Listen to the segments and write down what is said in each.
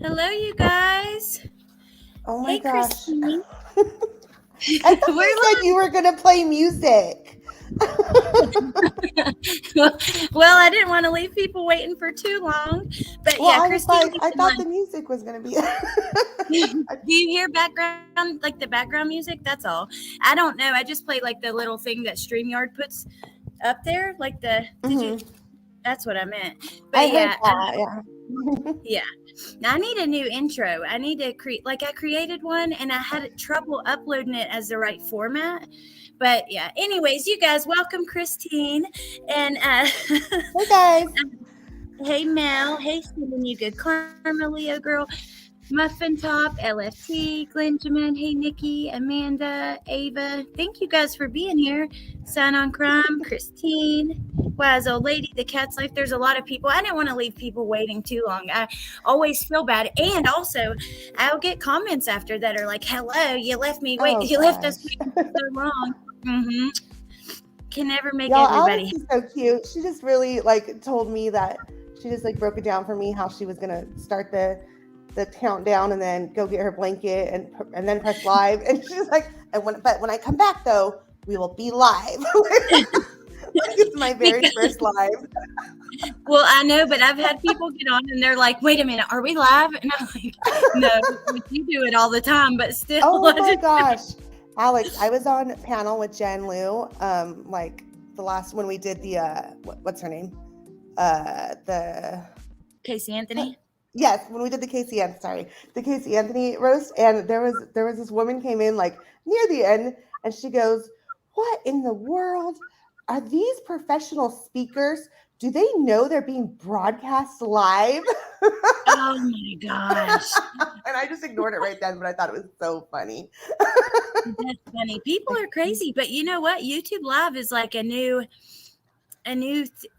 Hello, you guys. Oh my Hey, gosh. Christine. I thought We're you said you were going to play music. live. Well, I didn't want to leave people waiting for too long, but Well, yeah, I was Christine, like, you I can thought the music was going to be. Do you hear background, like the background music? That's all. I don't know. I just play like the little thing that StreamYard puts up there, like the. Did you? Mhm. That's what I meant. But I heard yeah, that. Yeah. yeah. I need a new intro. I need to create, like, I created one and I had trouble uploading it as the right format. But yeah, anyways, you guys, welcome Christine. And Hey guys. hey Mel, hey sending you good karma, Leo girl. Muffin Top, LFT, Glenjamin, hey Nikki, Amanda, Ava. Thank you guys for being here. Sign on Crime, Christine, Wise Old Lady, The Cat's Life. There's a lot of people. I didn't want to leave people waiting too long. I always feel bad. And also, I'll get comments after that are like, hello, Oh you left us gosh. waiting so long. Mm-hmm. Can never make Y'all, everybody Alex is so cute. She just really told me that she just broke it down for me how she was going to start the countdown and then go get her blanket and then press live. And she's like, but when I come back though, we will be live. It's my very because first live. well, I know, but I've had people get on and they're like, "Wait a minute, are we live?" And I'm like, "No, you do it all the time, but still." Oh my gosh. Alex, I was on panel with Jen Liu, like the last when we did the what's her name? The Casey Anthony. yes, when we did the Casey Anthony roast, and there was this woman came in like near the end, and she goes, "What in the world are these professional speakers? Do they know they're being broadcast live?" Oh my gosh, And I just ignored it right then, but I thought it was so funny. that's funny. People are crazy, but you know what? YouTube Live is like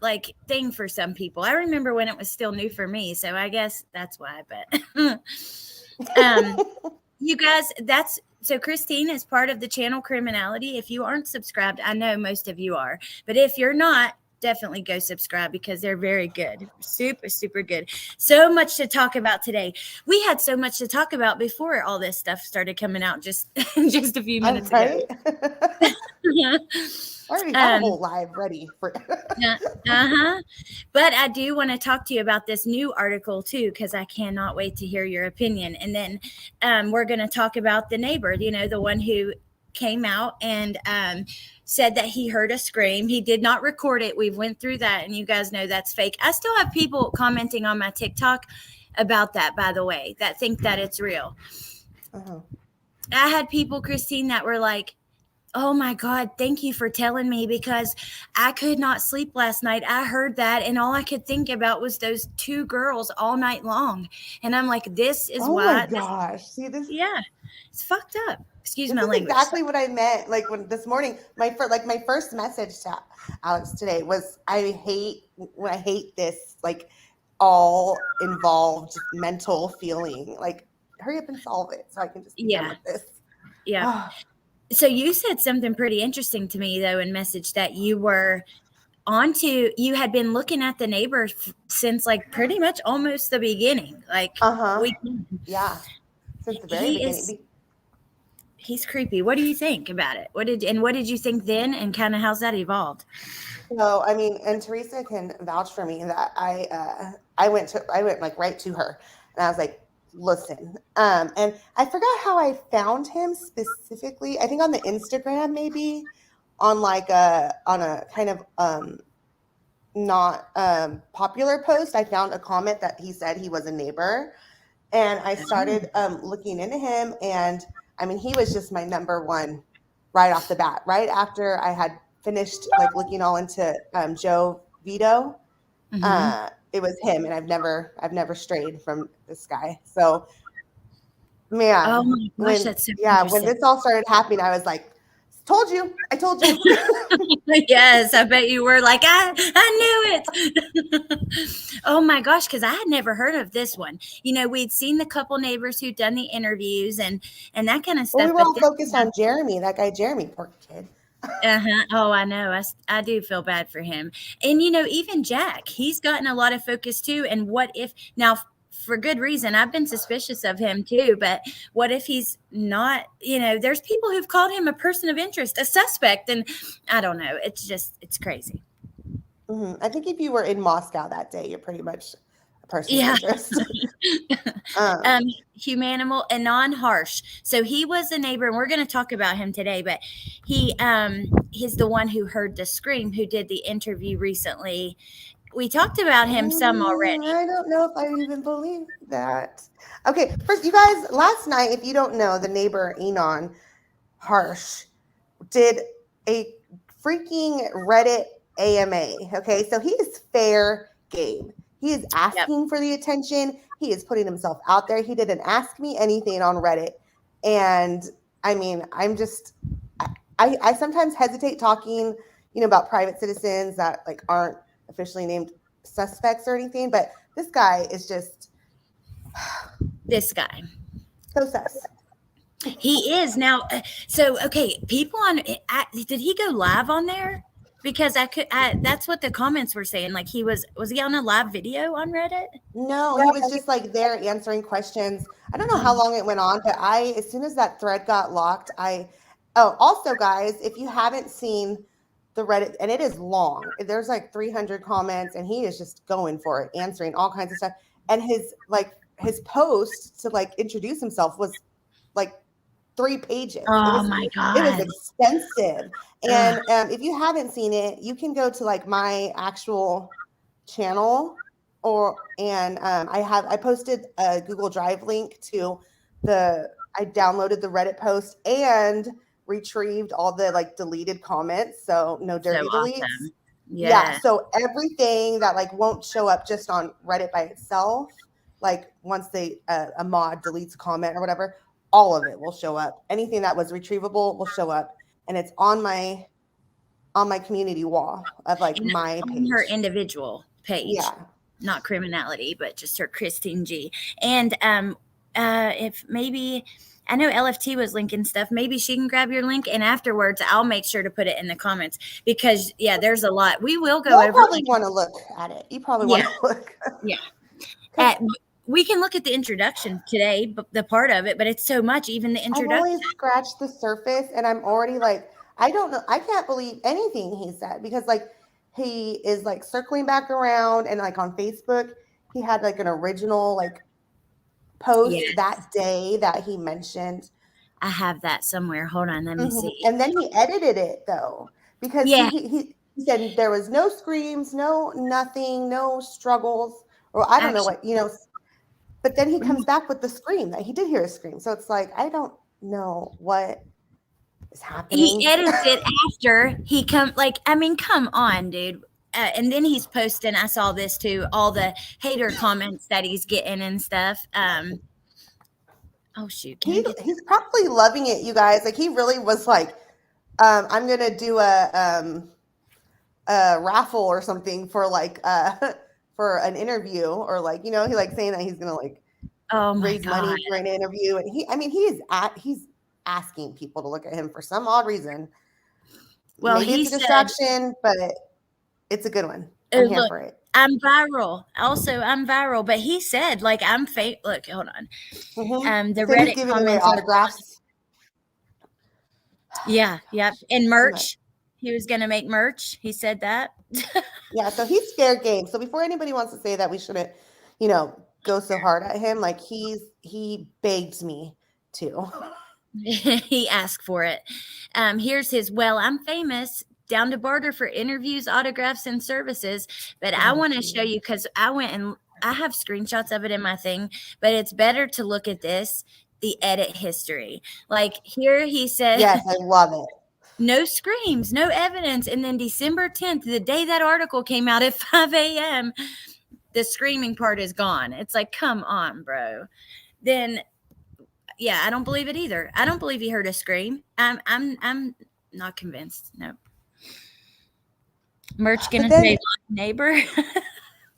like thing for some people. I remember when it was still new for me, so I guess that's why. But um, you guys, that's so Christine is part of the channel Criminality. If you aren't subscribed, I know most of you are, but if you're not, definitely go subscribe because they're very good. Super, super good. So much to talk about today. We had so much to talk about before all this stuff started coming out just just a few I'm minutes ago. right. I already have a um whole live ready for. uh-huh. But I do want to talk to you about this new article too, because I cannot wait to hear your opinion. And then we're going to talk about the neighbor, the one who came out and said that he heard a scream. He did not record it. We've went through that, and you guys know that's fake. I still have people commenting on my TikTok about that, by the way, that think that it's real. Uh-huh. I had people, Christine, that were like, oh my God, thank you for telling me because I could not sleep last night. I heard that and all I could think about was those two girls all night long. And I'm like, this is Oh my why gosh. See this yeah, it's fucked up. Excuse this my is language. exactly what I meant. Like when this morning, my first message to Alex today was I hate this all involved mental feeling. Like hurry up and solve it so I can just be done Yeah. with this. Yeah. So you said something pretty interesting to me though in message that you had been looking at the neighbor since like pretty much almost the beginning. Like Uh-huh. we Yeah. Since the very he beginning. is he's creepy. What do you think about it? What did you think then, and kind of how's that evolved? So I mean, and Teresa can vouch for me that I went like right to her and I was like, listen, and I forgot how I found him specifically. I think on the Instagram maybe on a kind of not popular post. I found a comment that he said he was a neighbor, and I started looking into him, and I mean, he was just my number one right off the bat. Right after I had finished looking all into Joe Vito, Mm-hmm. it was him, and I've never strayed from this guy. So Oh man, my gosh, that's so when interesting. this all started happening, I was like, I told you. Yes, I bet you were like, I knew it. Oh my gosh, because I had never heard of this one. We'd seen the couple neighbors who'd done the interviews and that kind of Well, we stuff, were but all this focused on Jeremy, that guy Jeremy, poor kid. uh-huh. Oh, I know. I do feel bad for him. And even Jack, he's gotten a lot of focus too. And what if now for good reason. I've been suspicious of him too, but what if he's not? There's people who've called him a person of interest, a suspect, and I don't know. It's crazy. I think if you were in Moscow that day, you're pretty much a person of Yeah. interest. Humanimal and non-harsh. So he was a neighbor, and we're going to talk about him today. But he's the one who heard the scream, who did the interview recently. We talked about him some already. I don't know if I even believe that. Okay, first, you guys, last night, if you don't know, the neighbor Enon Harsh did a freaking Reddit AMA. Okay, so he is fair game. He is asking for the attention. He is putting himself out there. He did an Ask Me Anything on Reddit. And I mean, I sometimes hesitate talking, about private citizens that like aren't officially named suspects or anything, but this guy is just this guy so sus. He is now. So okay, people on. Did he go live on there? Because that's what the comments were saying. Like was he on a live video on Reddit? No, he was just like there answering questions. I don't know how long it went on, but as soon as that thread got locked, also guys, if you haven't seen the Reddit, and it is long, there's like 300 comments, and he is just going for it, answering all kinds of stuff. And his post to like introduce himself was like 3 pages. My God. It was extensive. And if you haven't seen it, you can go to like my actual channel I posted a Google Drive link to I downloaded the Reddit post and retrieved all the like deleted comments. So no dirty deletes. Awesome. Yeah. So everything that like won't show up just on Reddit by itself, like once a mod deletes a comment or whatever, all of it will show up. Anything that was retrievable will show up, and it's on my community wall of like my page. Her individual page. Yeah. Not Criminality, but just her Christine G. And if maybe, I know LFT was linking stuff, maybe she can grab your link, and afterwards I'll make sure to put it in the comments, because there's a lot. We will go over. You probably want to look at it. You probably want to look. Yeah. We can look at the introduction today, the part of it, but it's so much, even the introduction. I've only scratched the surface, and I'm already like, I don't know. I can't believe anything he said, because like he is like circling back around, and like on Facebook, he had like an original like post that day that he mentioned. I have that somewhere. Hold on, let me see. And then he edited it though, because he said there was no screams, no nothing, no struggles, or I don't know what, but then he comes back with the scream that he did hear a scream. So it's like, I don't know what is happening. He edits it after he come on, dude. And then he's posting, I saw this too, all the hater comments that he's getting and stuff. Oh shoot. He's probably loving it, you guys. Like he really was like, I'm going to do a raffle or something for like, for an interview, or like, he like saying that he's going to like raise money for an interview. And he's asking people to look at him for some odd reason. Well, maybe it's a distraction, but it's a good one. I'm here for it. I'm viral. Also, I'm viral. But he said, like, I'm fake. Look, hold on. The Reddit giving away autographs. Yeah, yep. And merch. He was going to make merch. He said that. Yeah, so he's fair game. So before anybody wants to say that we shouldn't, go so hard at him, like he begged me to. He asked for it. Here's his, I'm famous, down to barter for interviews, autographs, and services. But I want to show you, because I went and I have screenshots of it in my thing, but it's better to look at this, the edit history. Like here he said. Yes, I love it. No screams, no evidence. And then December 10th, the day that article came out at 5 a.m., the screaming part is gone. It's like, come on, bro. Then, I don't believe it either. I don't believe he heard a scream. I'm not convinced. No. Merch gonna say neighbor.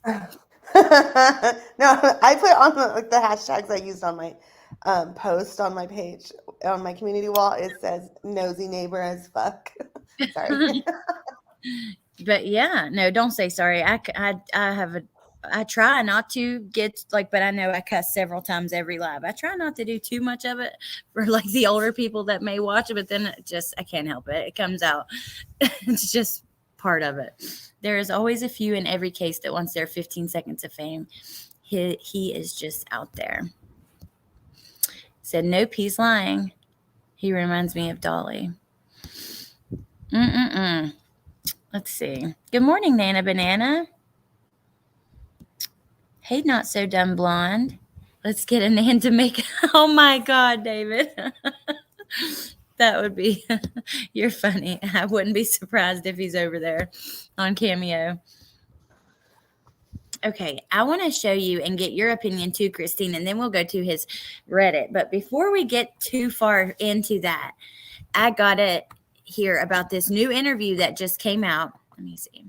No, I put on the hashtags I used on my post on my page, on my community wall. It says nosy neighbor as fuck. Sorry. But no, don't say sorry. I have I try not to get like, but I know I cuss several times every live. I try not to do too much of it for like the older people that may watch it, but then I can't help it. It comes out. It's just part of it. There is always a few in every case that wants their 15 seconds of fame. He is just out there. Said, nope, he's lying. He reminds me of Dolly. Let's see. Good morning, Nana Banana. Hey, not so dumb blonde. Let's get a Nan to make. Oh my God, David. That would be. You're funny. I wouldn't be surprised if he's over there on Cameo. Okay, I want to show you and get your opinion too, Christine, and then we'll go to his Reddit. But before we get too far into that, I got to hear about this new interview that just came out. Let me see.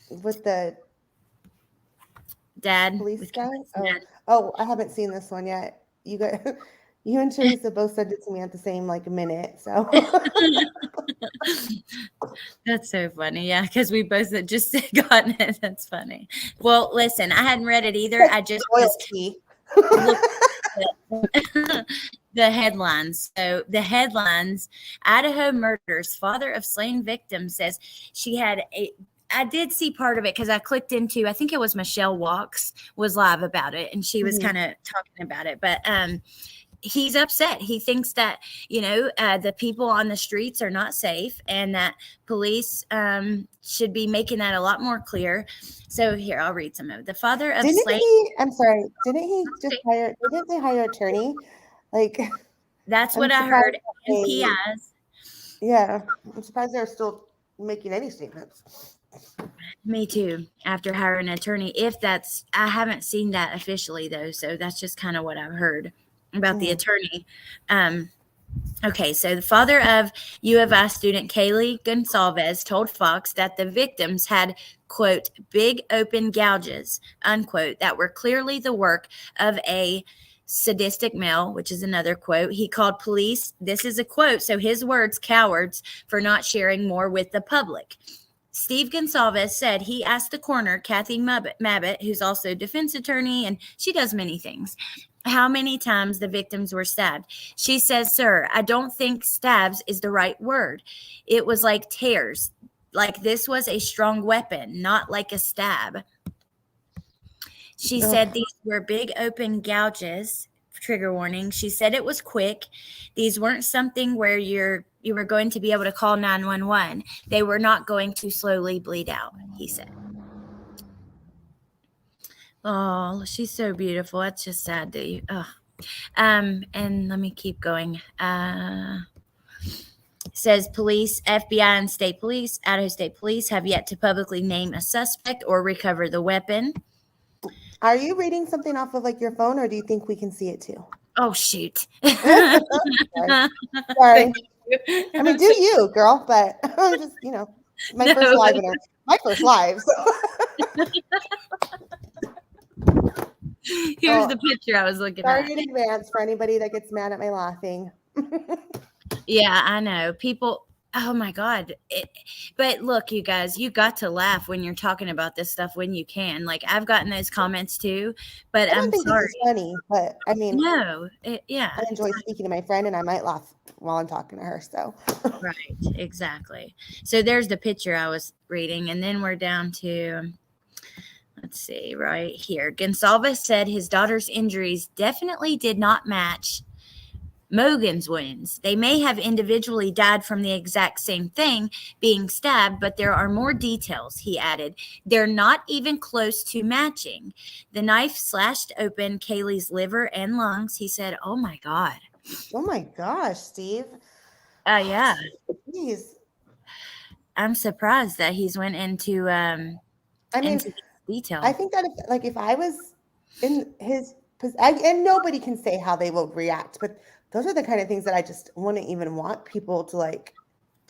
With the dad. Police guy? Oh, I haven't seen this one yet. You and Teresa both sent it to me at the same minute. So that's so funny. Yeah, because we both had just gotten it. That's funny. Well, listen, I hadn't read it either. I just the headlines. So the headlines: Idaho murders, father of slain victim says she had a. I did see part of it because I clicked into, I think it was Michelle Walks was live about it, and she was kind of talking about it. But he's upset. He thinks that, the people on the streets are not safe and that police should be making that a lot more clear. So here, I'll read some of it. The father of slain. I'm sorry. Didn't he just hire, didn't they hire an attorney? That's what I heard. And PIs. Yeah. I'm surprised they're still making any statements. Me too. After hiring an attorney, I haven't seen that officially though, so that's just kind of what I've heard about the attorney. Okay, so the father of U of I student Kaylee Gonsalves told Fox that the victims had, quote, big open gouges, unquote, that were clearly the work of a sadistic male, which is another quote. He called police, this is a quote, so his words, cowards for not sharing more with the public. Steve Gonsalves said he asked the coroner, Kathy Mabbitt, who's also a defense attorney, and she does many things, how many times the victims were stabbed. She says, sir, I don't think stabs is the right word. It was like tears. Like this was a strong weapon, not like a stab. She said these were big open gouges. Trigger warning. She said it was quick. These weren't something where you were going to be able to call 911. They were not going to slowly bleed out, he said. Oh, she's so beautiful. That's just sad to you. And let me keep going. Says police, FBI, and state police, Idaho State Police have yet to publicly name a suspect or recover the weapon. Are you reading something off of your phone, or do you think we can see it too? Oh, shoot. Sorry. I mean, do you, girl? But I'm just, my first live. So. Here's the picture I was looking at. Sorry in advance for anybody that gets mad at my laughing. Yeah, I know. People, oh my God. But look, you guys, you got to laugh when you're talking about this stuff when you can. I've gotten those comments too, but I'm sorry. It's funny, but I mean, no, I enjoy speaking to my friend, and I might laugh while I'm talking to her. So, right, exactly. So there's the picture I was reading, and then we're down to, let's see, right here. Gonsalves said his daughter's injuries definitely did not match Mogan's wounds. They may have individually died from the exact same thing, being stabbed, but there are more details, he added. They're not even close to matching. The knife slashed open Kaylee's liver and lungs. He said, oh my God. Oh my gosh, Steve. Yeah. Jeez. I'm surprised that he's went into into detail. I think that if I was in his position, and nobody can say how they will react, but those are the kind of things that I just wouldn't even want people to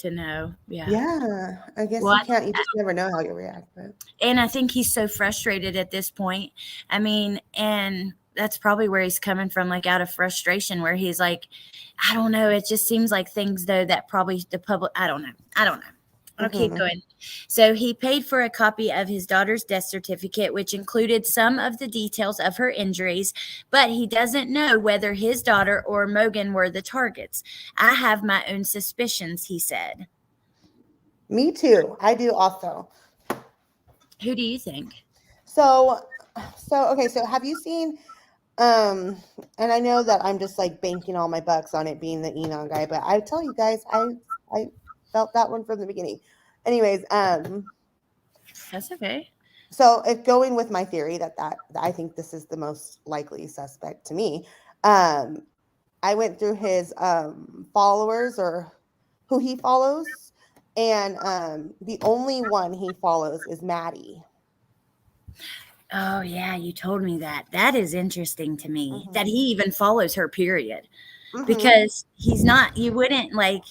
know. Yeah. Yeah. I guess you just never know how you react. But. And I think he's so frustrated at this point. I mean, and that's probably where he's coming from, out of frustration, where he's like, I don't know. It just seems like things though that probably the public, I don't know. I'll keep going. So he paid for a copy of his daughter's death certificate, which included some of the details of her injuries, but he doesn't know whether his daughter or Mogan were the targets. I have my own suspicions, he said. Me too. I do also. Who do you think? So okay, so have you seen and I know that I'm just like banking all my bucks on it being the Enon guy, but I tell you guys, I felt that one from the beginning. Anyways, That's okay. so if going with my theory that I think this is the most likely suspect to me, I went through his followers or who he follows, and the only one he follows is Maddie. Oh, yeah, you told me that. That is interesting to me, that he even follows her, period. Because he's not, you wouldn't like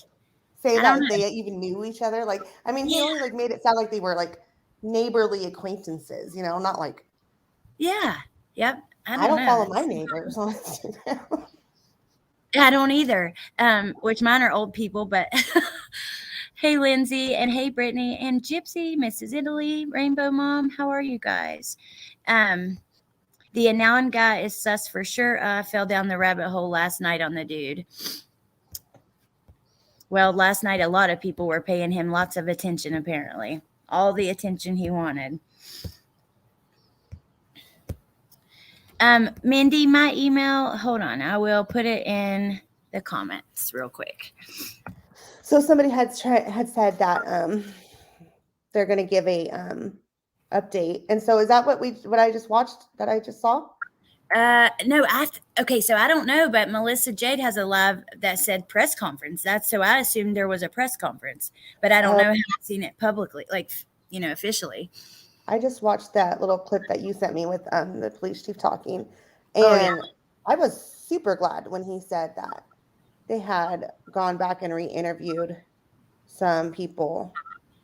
say I don't that know. they even knew each other. Like, I mean, he only like made it sound like they were like neighborly acquaintances, you know, not like. Yeah. Yep. I don't know. follow my neighbors on Instagram. I don't either. Which mine are old people, but hey, Lindsay, and hey, Brittany, and Gypsy, Mrs. Italy, Rainbow Mom, how are you guys? The Anon guy is sus for sure. I fell down the rabbit hole last night on the dude. Well, last night a lot of people were paying him lots of attention, apparently. All the attention he wanted. Mindy, my email, hold on, I will put it in the comments real quick. So somebody had said that they're going to give a update, and so is that what I just watched that I just saw? No, okay, so I don't know, but Melissa Jade has a live that said press conference. That's so I assumed there was a press conference, but I don't know. I haven't seen it publicly, like, you know, officially. I just watched that little clip that you sent me with the police chief talking, and I was super glad when he said that they had gone back and re-interviewed some people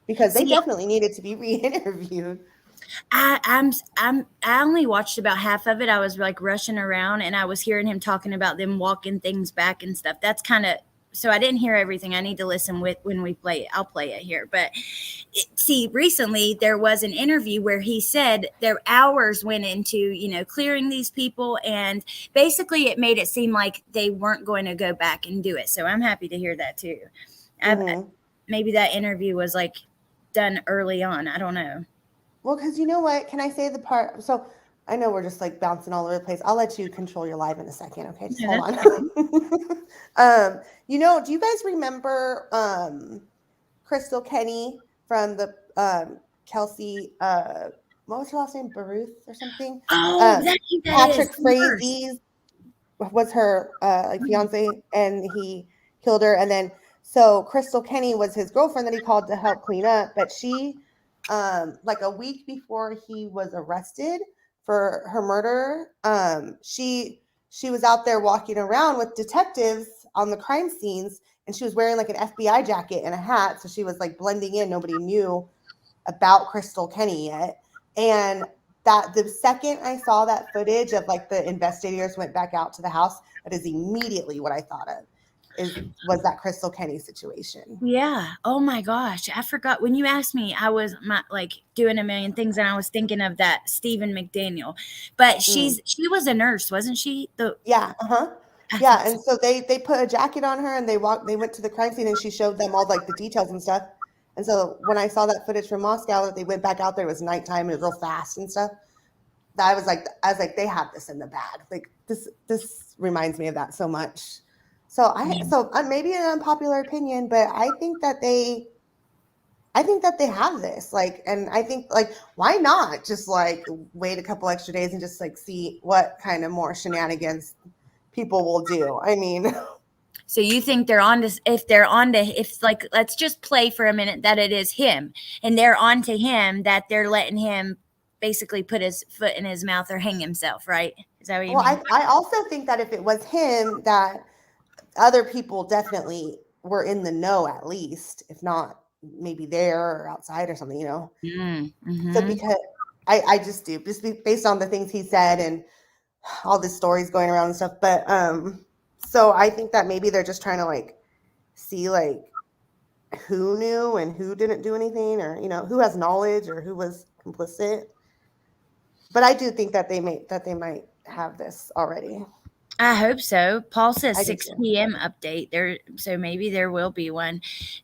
because they definitely needed to be re-interviewed. I only watched about half of it. I was like rushing around and I was hearing him talking about them walking things back and stuff. That's kind of, so I didn't hear everything. I need to listen when we play it. I'll play it here. But see, recently there was an interview where he said their hours went into, you know, clearing these people. And basically it made it seem like they weren't going to go back and do it. So I'm happy to hear that too. Maybe that interview was like done early on. I don't know. Well, because you know what? Can I say the part? So I know we're just like bouncing all over the place. I'll let you control your live in a second. Okay, just hold on. You know, do you guys remember Crystal Kenny from the Kelsey? What was her last name? Baruth or something? Oh, Patrick Frazie's was her like fiance, and he killed her. And then so Crystal Kenny was his girlfriend that he called to help clean up, but she. Like a week before he was arrested for her murder, she was out there walking around with detectives on the crime scenes, and she was wearing like an FBI jacket and a hat, so she was like blending in. Nobody knew about Crystal Kenny yet, and that the second I saw that footage of like the investigators went back out to the house, that is immediately what I thought of. Was that Crystal Kenny situation. Yeah. Oh my gosh. I forgot when you asked me, I was like doing a million things and I was thinking of that Stephen McDaniel, but she was a nurse, wasn't she? Yeah. Yeah. And so they put a jacket on her and they went to the crime scene and she showed them all like the details and stuff. And so when I saw that footage from Moscow that they went back out there, it was nighttime, it was real fast and stuff. I was like, they have this in the bag. Like this reminds me of that so much. So maybe an unpopular opinion, but I think that they have this, like, and I think like, why not just like wait a couple extra days and just like see what kind of more shenanigans people will do. I mean, so you think they're on to, if like, let's just play for a minute that it is him and they're on to him, that they're letting him basically put his foot in his mouth or hang himself, right? Is that what you mean? I also think that if it was him, that other people definitely were in the know, at least, if not maybe there or outside or something, you know? So because I just do, just based on the things he said and all the stories going around and stuff. But so I think that maybe they're just trying to like see like who knew and who didn't do anything, or who has knowledge or who was complicit. But I do think that they might have this already. I hope so. Paul says I do 6 too. p.m. update there, so maybe there will be one.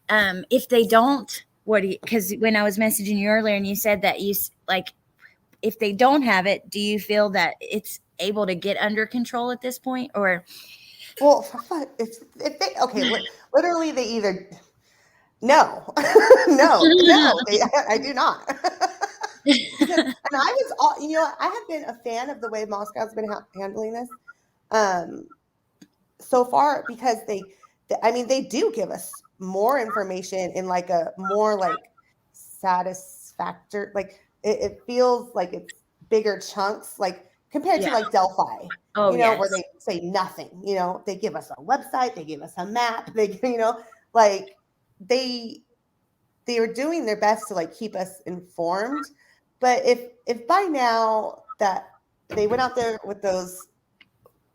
If they don't, because when I was messaging you earlier and you said that like, if they don't have it, do you feel that it's able to get under control at this point, or? Well, if they okay, literally they either no, no, I do not. Because and I was all I have been a fan of the way Moscow's been handling this so far, because they do give us more information in like a more like satisfactory, like it feels like it's bigger chunks, like compared to Yeah. like Delphi, Oh, where yes. they say nothing. They give us a website, they give us a map, they like they are doing their best to like keep us informed. But if by now that they went out there with those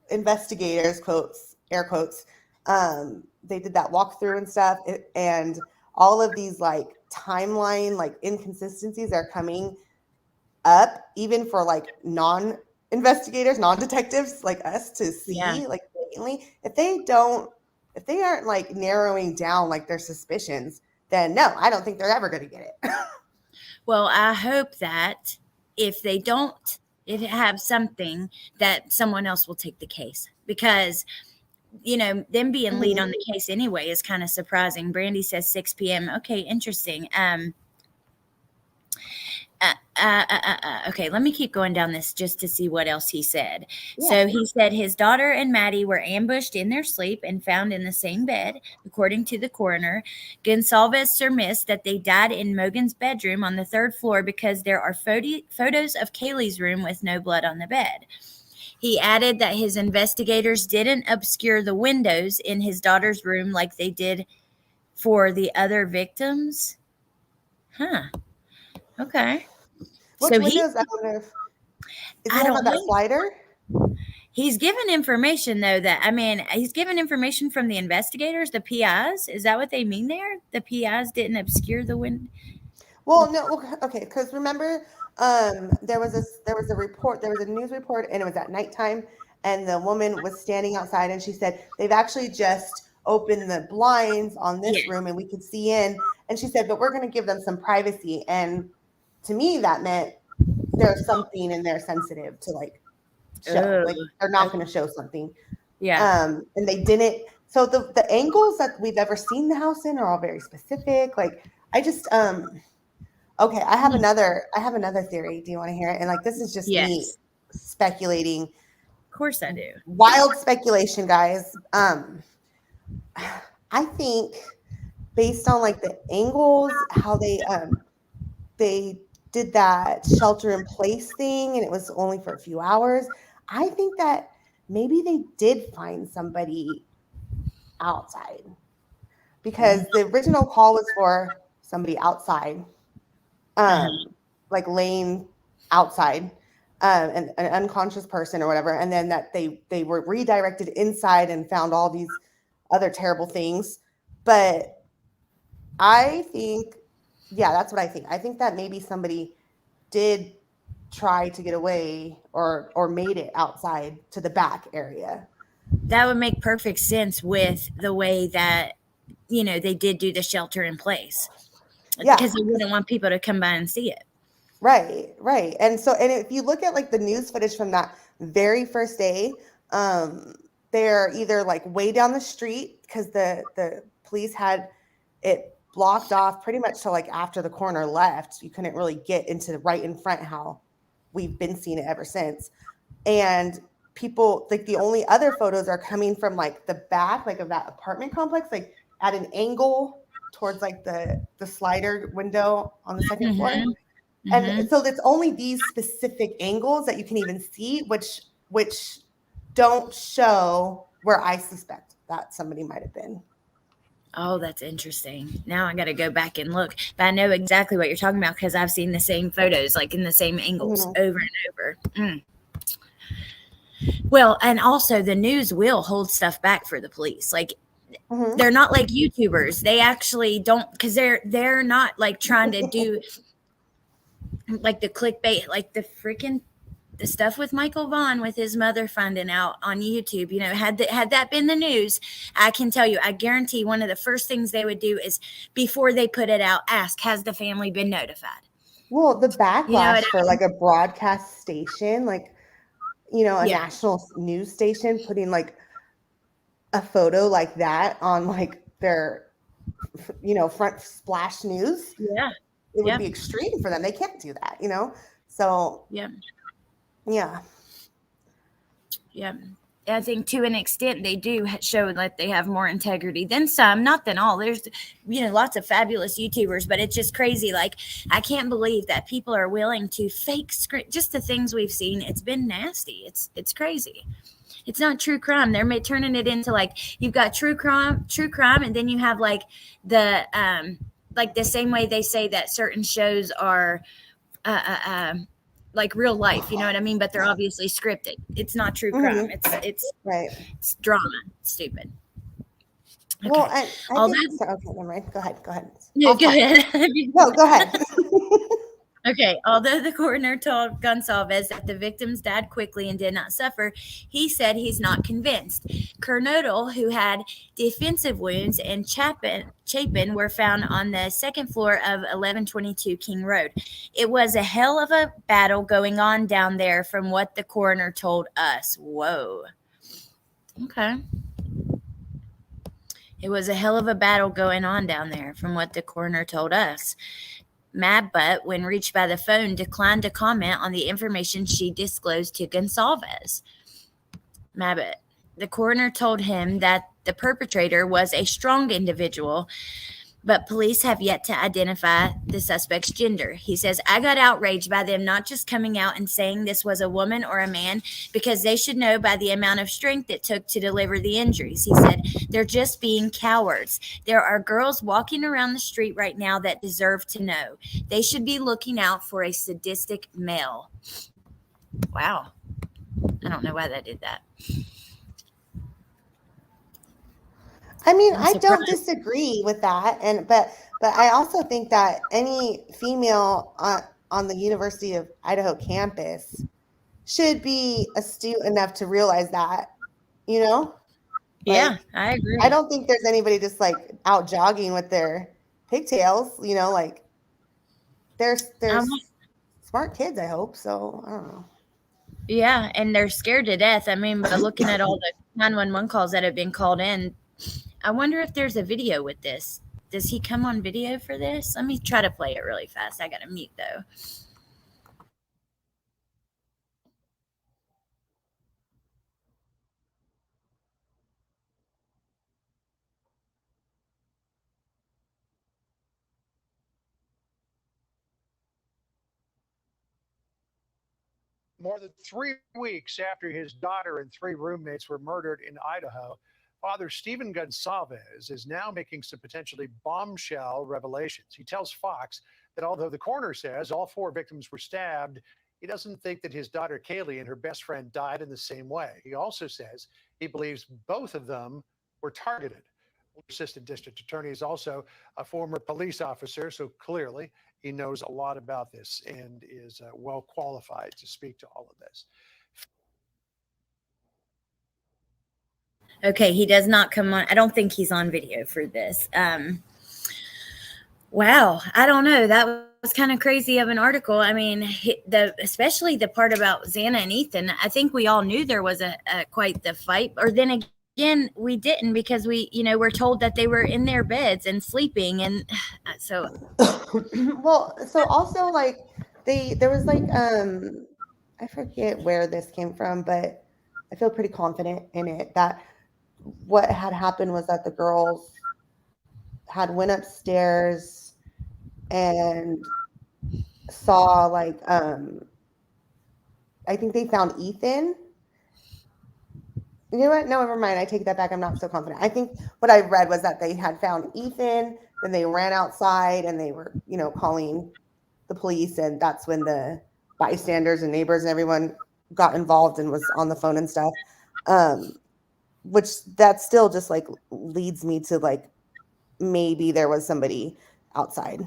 investigators, quotes, air quotes, they did that walkthrough and stuff, and all of these like timeline like inconsistencies are coming up, even for like non-investigators, non-detectives like us to Yeah. see like blatantly. If they aren't like narrowing down like their suspicions, then no, I don't think they're ever going to get it. Well, I hope that if they don't, if it have something, that someone else will take the case, because them being lead on the case anyway is kind of surprising. Brandy says 6 p.m. Okay, interesting. Okay, let me keep going down this just to see what else he said. Yeah. So he said his daughter and Maddie were ambushed in their sleep and found in the same bed, according to the coroner. Gonsalves surmised that they died in Mogan's bedroom on the third floor because there are photos of Kaylees' room with no blood on the bed. He added that his investigators didn't obscure the windows in his daughter's room like they did for the other victims. Huh. Okay. Which So windows? I wonder if is he I talking don't about that know. slider? He's given information though he's given information from the investigators, the PIs. Is that what they mean there? The PIs didn't obscure the wind. Well, no, okay, because remember, there was a report, there was a news report, and it was at nighttime, and the woman was standing outside, and she said they've actually just opened the blinds on this Yeah. room, and we could see in, and she said, but we're going to give them some privacy, and to me that meant there's something in there sensitive to like show, Oh, like they're not going to show something, yeah. and they didn't. So the angles that we've ever seen the house in are all very specific. Like I just Okay, I have another theory. Do you want to hear it? And like this is just me Yes. speculating. Of course I do. Wild speculation, guys. I think based on like the angles, how they did that shelter in place thing and it was only for a few hours, I think that maybe they did find somebody outside, because the original call was for somebody outside. Uh-huh. Like laying outside, an unconscious person or whatever, and then that they were redirected inside and found all these other terrible things. But I think, yeah, that's what I think. I think that maybe somebody did try to get away or made it outside to the back area. That would make perfect sense with the way that they did do the shelter in place, Yeah, because they wouldn't want people to come by and see it. right. And so, and if you look at like the news footage from that very first day, they're either like way down the street because the police had it blocked off pretty much till like after the coroner left. You couldn't really get into the right in front, how we've been seeing it ever since. And people, like the only other photos are coming from like the back, like of that apartment complex, like at an angle towards like the slider window on the second floor. Mm-hmm. And Mm-hmm. so it's only these specific angles that you can even see, which don't show where I suspect that somebody might have been. Oh, that's interesting. Now I got to go back and look. But I know exactly what you're talking about because I've seen the same photos, like in the same angles over and over. Well, and also the news will hold stuff back for the police. Like Mhm. they're not like YouTubers. They actually don't, because they're not like trying to do like the clickbait, like the stuff with Michael Vaughn with his mother finding out on YouTube. Had that been the news, I can tell you, I guarantee one of the first things they would do is before they put it out, ask, has the family been notified? Well, the You know what backlash for I like a broadcast station, like, a Yeah, national news station putting like a photo like that on like their, front splash news, yeah, it would yeah, be extreme for them. They can't do that. So yeah, yeah. yeah. I think to an extent they do show that they have more integrity than some, not than all. There's, lots of fabulous YouTubers, but it's just crazy. Like, I can't believe that people are willing to fake script just the things we've seen. It's been nasty. It's crazy. It's not true crime. They're turning it into, like, you've got true crime, and then you have like the same way they say that certain shows are uh, uh, um, like real life. You know what I mean? But they're obviously scripted. It's not true crime. Mhm. Right. It's drama. It's stupid. Well, Okay. I Although, think so. Okay, never mind. Go ahead. Go ahead. no, Off go topic. ahead. No, go ahead. Okay, although the coroner told Gonsalves that the victims died quickly and did not suffer, he said he's not convinced. Kernodle, who had defensive wounds, and Chapin were found on the second floor of 1122 King Road. It was a hell of a battle going on down there, from what the coroner told us. Whoa. Okay. It was a hell of a battle going on down there, from what the coroner told us. Mad Butt, when reached by the phone, declined to comment on the information she disclosed to Gonsalves. Mad Butt. The coroner told him that the perpetrator was a strong individual, but police have yet to identify the suspect's gender. He says, I got outraged by them not just coming out and saying this was a woman or a man, because they should know by the amount of strength it took to deliver the injuries. He said, they're just being cowards. There are girls walking around the street right now that deserve to know. They should be looking out for a sadistic male. Wow. I don't know why they did that. I mean, I'm I don't surprised. disagree with that, but I also think that any female on the University of Idaho campus should be astute enough to realize that, you know, Yeah, like I I agree. don't think there's anybody just like out jogging with their pigtails, like Um, there's smart kids, I hope. So I don't know. yeah, and they're scared to death. I mean, by looking at all the 911 calls that have been called in, I wonder if there's a video with this. Does he come on video for this? Let me try to play it really fast. I got to mute though. More than 3 weeks after his daughter and three roommates were murdered in Idaho, Father Stephen Gonsalves is now making some potentially bombshell revelations. He tells Fox that although the coroner says all four victims were stabbed, he doesn't think that his daughter Kaylee and her best friend died in the same way. He also says he believes both of them were targeted. Assistant district attorney is also a former police officer, so clearly he knows a lot about this and is well qualified to speak to all of this. Okay, he does not come on. I don't think he's on video for this. Wow, I don't know. That was kind of crazy of an article. I mean, especially the part about Xana and Ethan. I think we all knew there was a quite the fight, or then again, we didn't, because we're told that they were in their beds and sleeping, and so Well, so also like there was like I forget where this came from, but I feel pretty confident in it that what had happened was that the girls had went upstairs and saw like I think they found Ethan. You know what? No, never mind. I take that back. I'm not so confident. I think what I read was that they had found Ethan, then they ran outside and they were, calling the police, and that's when the bystanders and neighbors and everyone got involved and was on the phone and stuff. which that still just like leads me to like maybe there was somebody outside.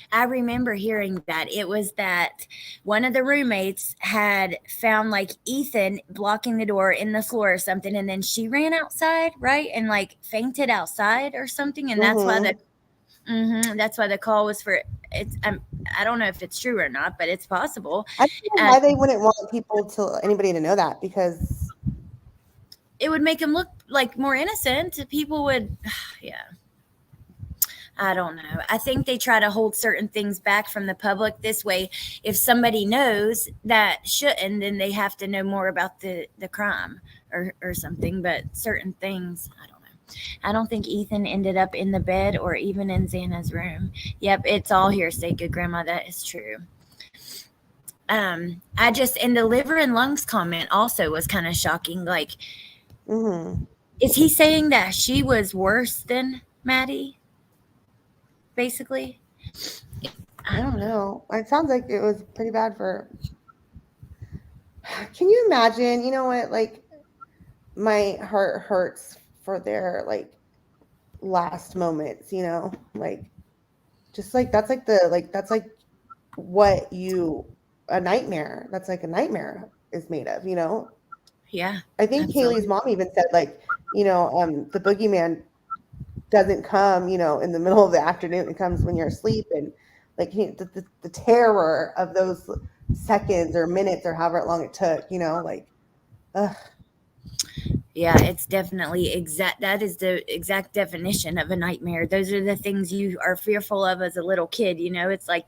I remember hearing that. It was that one of the roommates had found like Ethan blocking the door in the floor or something, and then she ran outside, right? And like fainted outside or something. And that's why that's why the call was for it's. I don't know if it's true or not, but it's possible. I don't know why they wouldn't want anybody to know that, because it would make him look like more innocent. People would, yeah. I don't know. I think they try to hold certain things back from the public. This way, if somebody knows that shouldn't, then they have to know more about the crime or something. But certain things, I don't know. I don't think Ethan ended up in the bed or even in Xana's room. Yep, it's all hearsay, good grandma. That is true. And the liver and lungs comment also was kind of shocking. Like, is he saying that she was worse than Maddie? Basically, I don't know. It sounds like it was pretty bad for. Can you imagine? You know what? Like, my heart hurts for their like last moments. You know, like, just like that's like what a nightmare. That's like a nightmare is made of. You know. Yeah. I think Kaylee's mom even said like, the boogeyman doesn't come, in the middle of the afternoon. It comes when you're asleep, and like the terror of those seconds or minutes or however long it took, like, ugh. Yeah, it's definitely exact. That is the exact definition of a nightmare. Those are the things you are fearful of as a little kid. It's like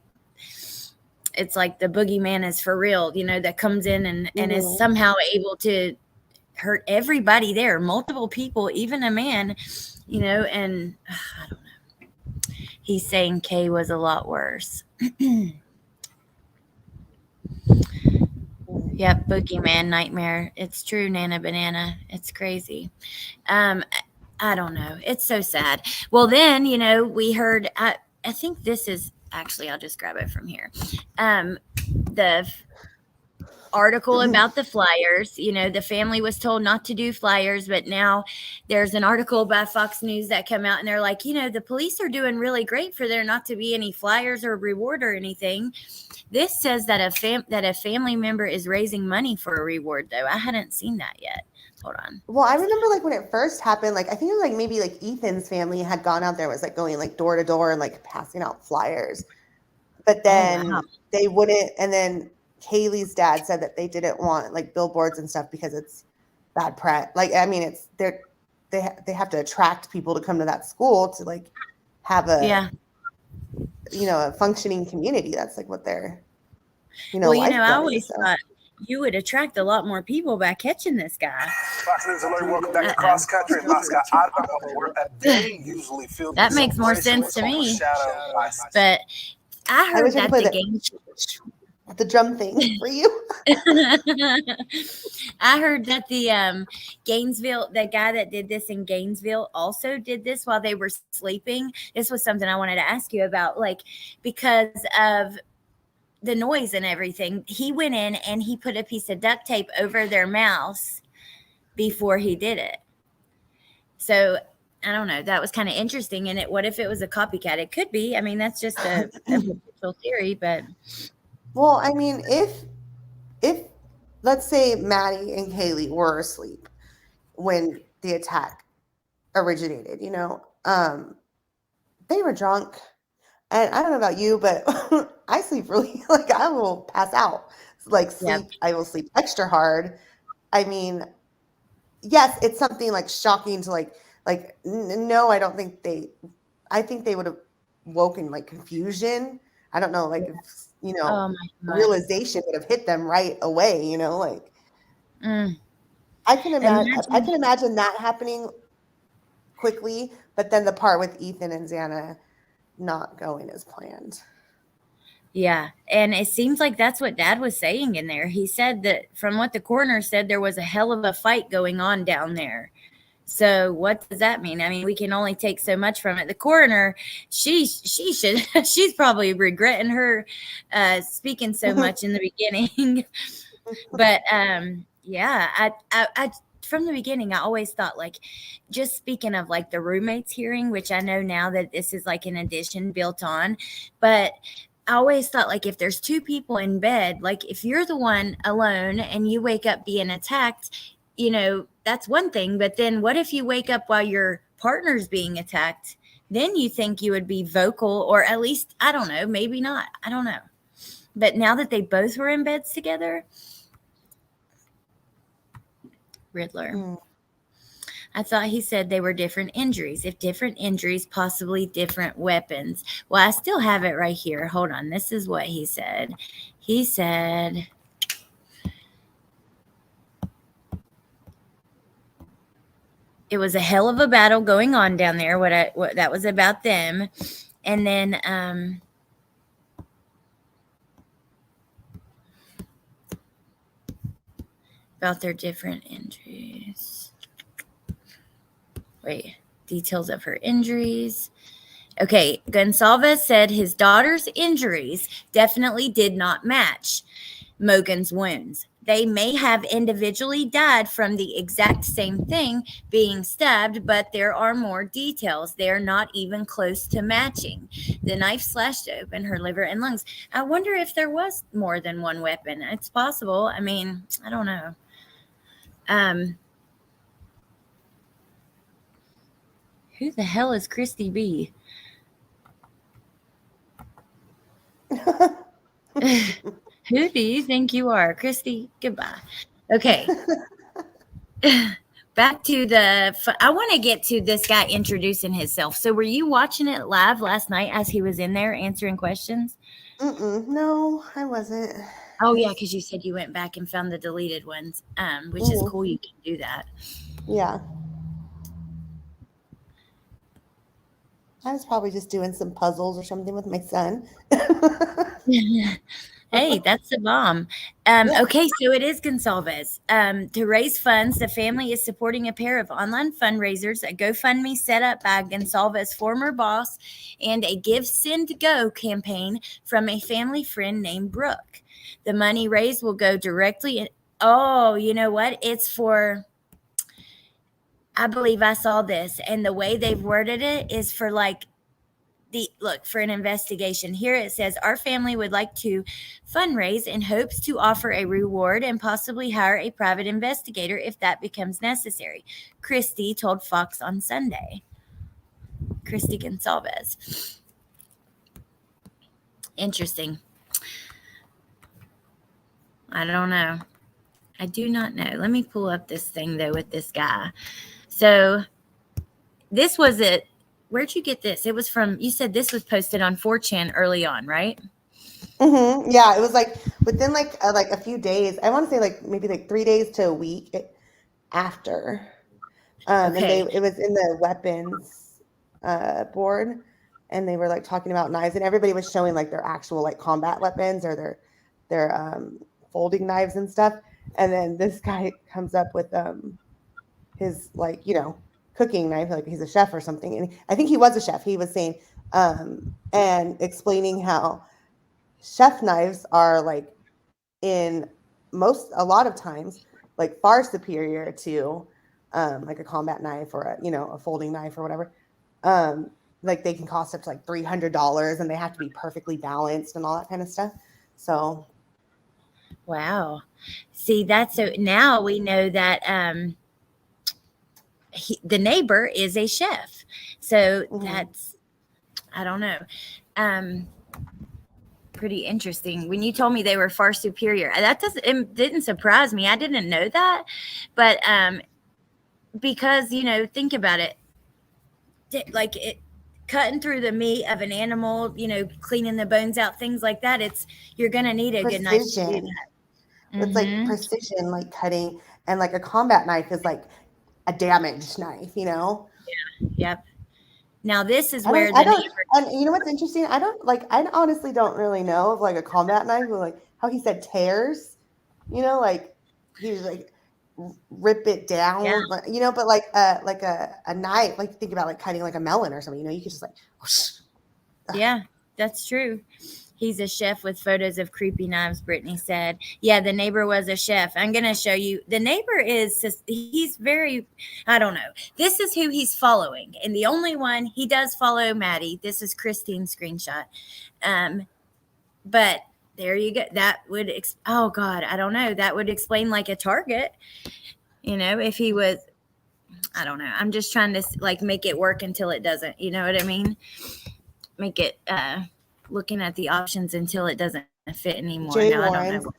the boogeyman is for real. That comes in and is somehow able to hurt everybody there, multiple people, even a man. And I don't know. He's saying Kay was a lot worse. Yep, boogeyman, nightmare. It's true, Nana Banana. It's crazy. I don't know. It's so sad. Well, then, we heard, I think this is, actually, I'll just grab it from here. The article about the flyers. The family was told not to do flyers, but now there's an article by Fox News that came out, and they're like, the police are doing really great for there not to be any flyers or reward or anything. This says that a family member is raising money for a reward, though. I hadn't seen that yet. Hold on. Well, I remember like when it first happened, like I think it was like maybe like Ethan's family had gone out there, was like going like door to door and like passing out flyers, but then they wouldn't, and then Kaylee's dad said that they didn't want like billboards and stuff because it's bad press. Like, I mean, they have to attract people to come to that school to like have a functioning community. That's like what they're, I always thought you would attract a lot more people by catching this guy. Fox News Alert, welcome back to Cross Country in Moscow, Idaho, where a day usually filled that makes more sense to me. But I heard that the drum thing for you. I heard that the Gainesville, the guy that did this in Gainesville also did this while they were sleeping. This was something I wanted to ask you about, like, because of the noise and everything. He went in and he put a piece of duct tape over their mouths before he did it. So I don't know. That was kind of interesting. And what if it was a copycat? It could be. I mean, that's just a potential theory, but. Well, I mean, if let's say Maddie and Kaylee were asleep when the attack originated, they were drunk. And I don't know about you, but I sleep really, like, I will pass out. Like, sleep, yep. I will sleep extra hard. I mean, yes, it's something like shocking to no, I don't think I think they would have woken like confusion. I don't know, like, realization would have hit them right away, like. I can imagine that happening quickly, but then the part with Ethan and Xana not going as planned. Yeah, and it seems like that's what Dad was saying in there. He said that from what the coroner said, there was a hell of a fight going on down there. So what does that mean? I mean, we can only take so much from it. The coroner, she's probably regretting her speaking so much in the beginning. But yeah, from the beginning, I always thought, like, just speaking of like the roommates hearing, which I know now that this is like an addition built on, but I always thought, like, if there's two people in bed, like if you're the one alone and you wake up being attacked, that's one thing. But then what if you wake up while your partner's being attacked? Then you think you would be vocal, or at least, I don't know, maybe not. I don't know. But now that they both were in beds together, Riddler. I thought he said they were different injuries. If different injuries, possibly different weapons. Well, I still have it right here. Hold on. This is what he said. He said, it was a hell of a battle going on down there. What that was about them. And then about their different injuries. Wait, details of her injuries. Okay, Gonsalves said his daughter's injuries definitely did not match Mogan's wounds. They may have individually died from the exact same thing, being stabbed, but there are more details. They're not even close to matching. The knife slashed open her liver and lungs. I wonder if there was more than one weapon. It's possible. I mean, I don't know. Who the hell is Christy B? Who do you think you are? Christy, goodbye. Okay. Back to I want to get to this guy introducing himself. So were you watching it live last night as he was in there answering questions? No, I wasn't. Oh, yeah, because you said you went back and found the deleted ones, which is cool. You can do that. Yeah. I was probably just doing some puzzles or something with my son. Hey, that's the bomb. Okay, so it is Gonsalves. To raise funds, the family is supporting a pair of online fundraisers, a GoFundMe set up by Gonsalves' former boss, and a Give, Send, Go campaign from a family friend named Brooke. The money raised will go directly. Oh, you know what? It's for, I believe I saw this, and the way they've worded it is for like, for an investigation. Here it says, our family would like to fundraise in hopes to offer a reward and possibly hire a private investigator if that becomes necessary. Christy told Fox on Sunday. Christy Gonsalves. Interesting. I don't know. I do not know. Let me pull up this thing though with this guy. So this was it. Where'd you get this? It was from, you said this was posted on 4chan early on, right? Yeah, it was like within like a few days. I want to say like maybe like 3 days to a week after. Okay. And it was in the weapons board, and they were like talking about knives, and everybody was showing like their actual like combat weapons or their folding knives and stuff. And then this guy comes up with his like, cooking knife, like he's a chef or something. And I think he was a chef. He was saying and explaining how chef knives are like a lot of times like far superior to like a combat knife or a folding knife or whatever. Like they can cost up to like $300, and they have to be perfectly balanced and all that kind of stuff. So wow. See, so now we know that the neighbor is a chef. So that's, I don't know. Pretty interesting. When you told me they were far superior, it didn't surprise me. I didn't know that. But because, think about it. Like cutting through the meat of an animal, cleaning the bones out, things like that. You're going to need a good knife to do that. It's like precision, like cutting, and like a combat knife is like a damaged knife, Yeah. Yep. Now this is and you know what's interesting? I honestly don't really know of like a combat knife with like how he said tears, like he was like rip it down, but like a knife, like think about like cutting like a melon or something, you could just like whoosh. Yeah, that's true. He's a chef with photos of creepy knives, Brittany said. Yeah, the neighbor was a chef. I'm going to show you. The neighbor he's very, I don't know. This is who he's following. And the only one, he does follow Maddie. This is Christine's screenshot. But there you go. That would, oh God, I don't know. That would explain like a target, if he was, I don't know. I'm just trying to like make it work until it doesn't. You know what I mean? Make it, looking at the options until it doesn't fit anymore. Jay Now, I don't know.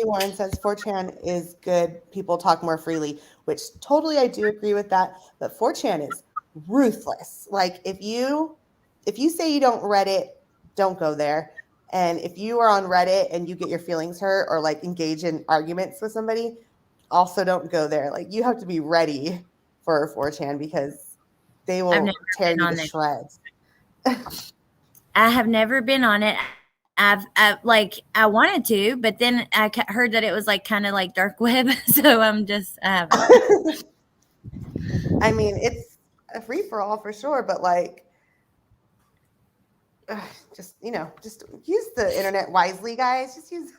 Warren says 4chan is good. People talk more freely, which totally I do agree with that. But 4chan is ruthless. Like if you say you don't Reddit, don't go there. And if you are on Reddit and you get your feelings hurt or like engage in arguments with somebody, also don't go there. Like you have to be ready for 4chan because they will tear you to shreds. I have never been on it. I wanted to, but then I heard that it was like kind of like dark web. So I haven't. I mean, it's a free for all for sure, but like, just use the internet wisely, guys. Just use.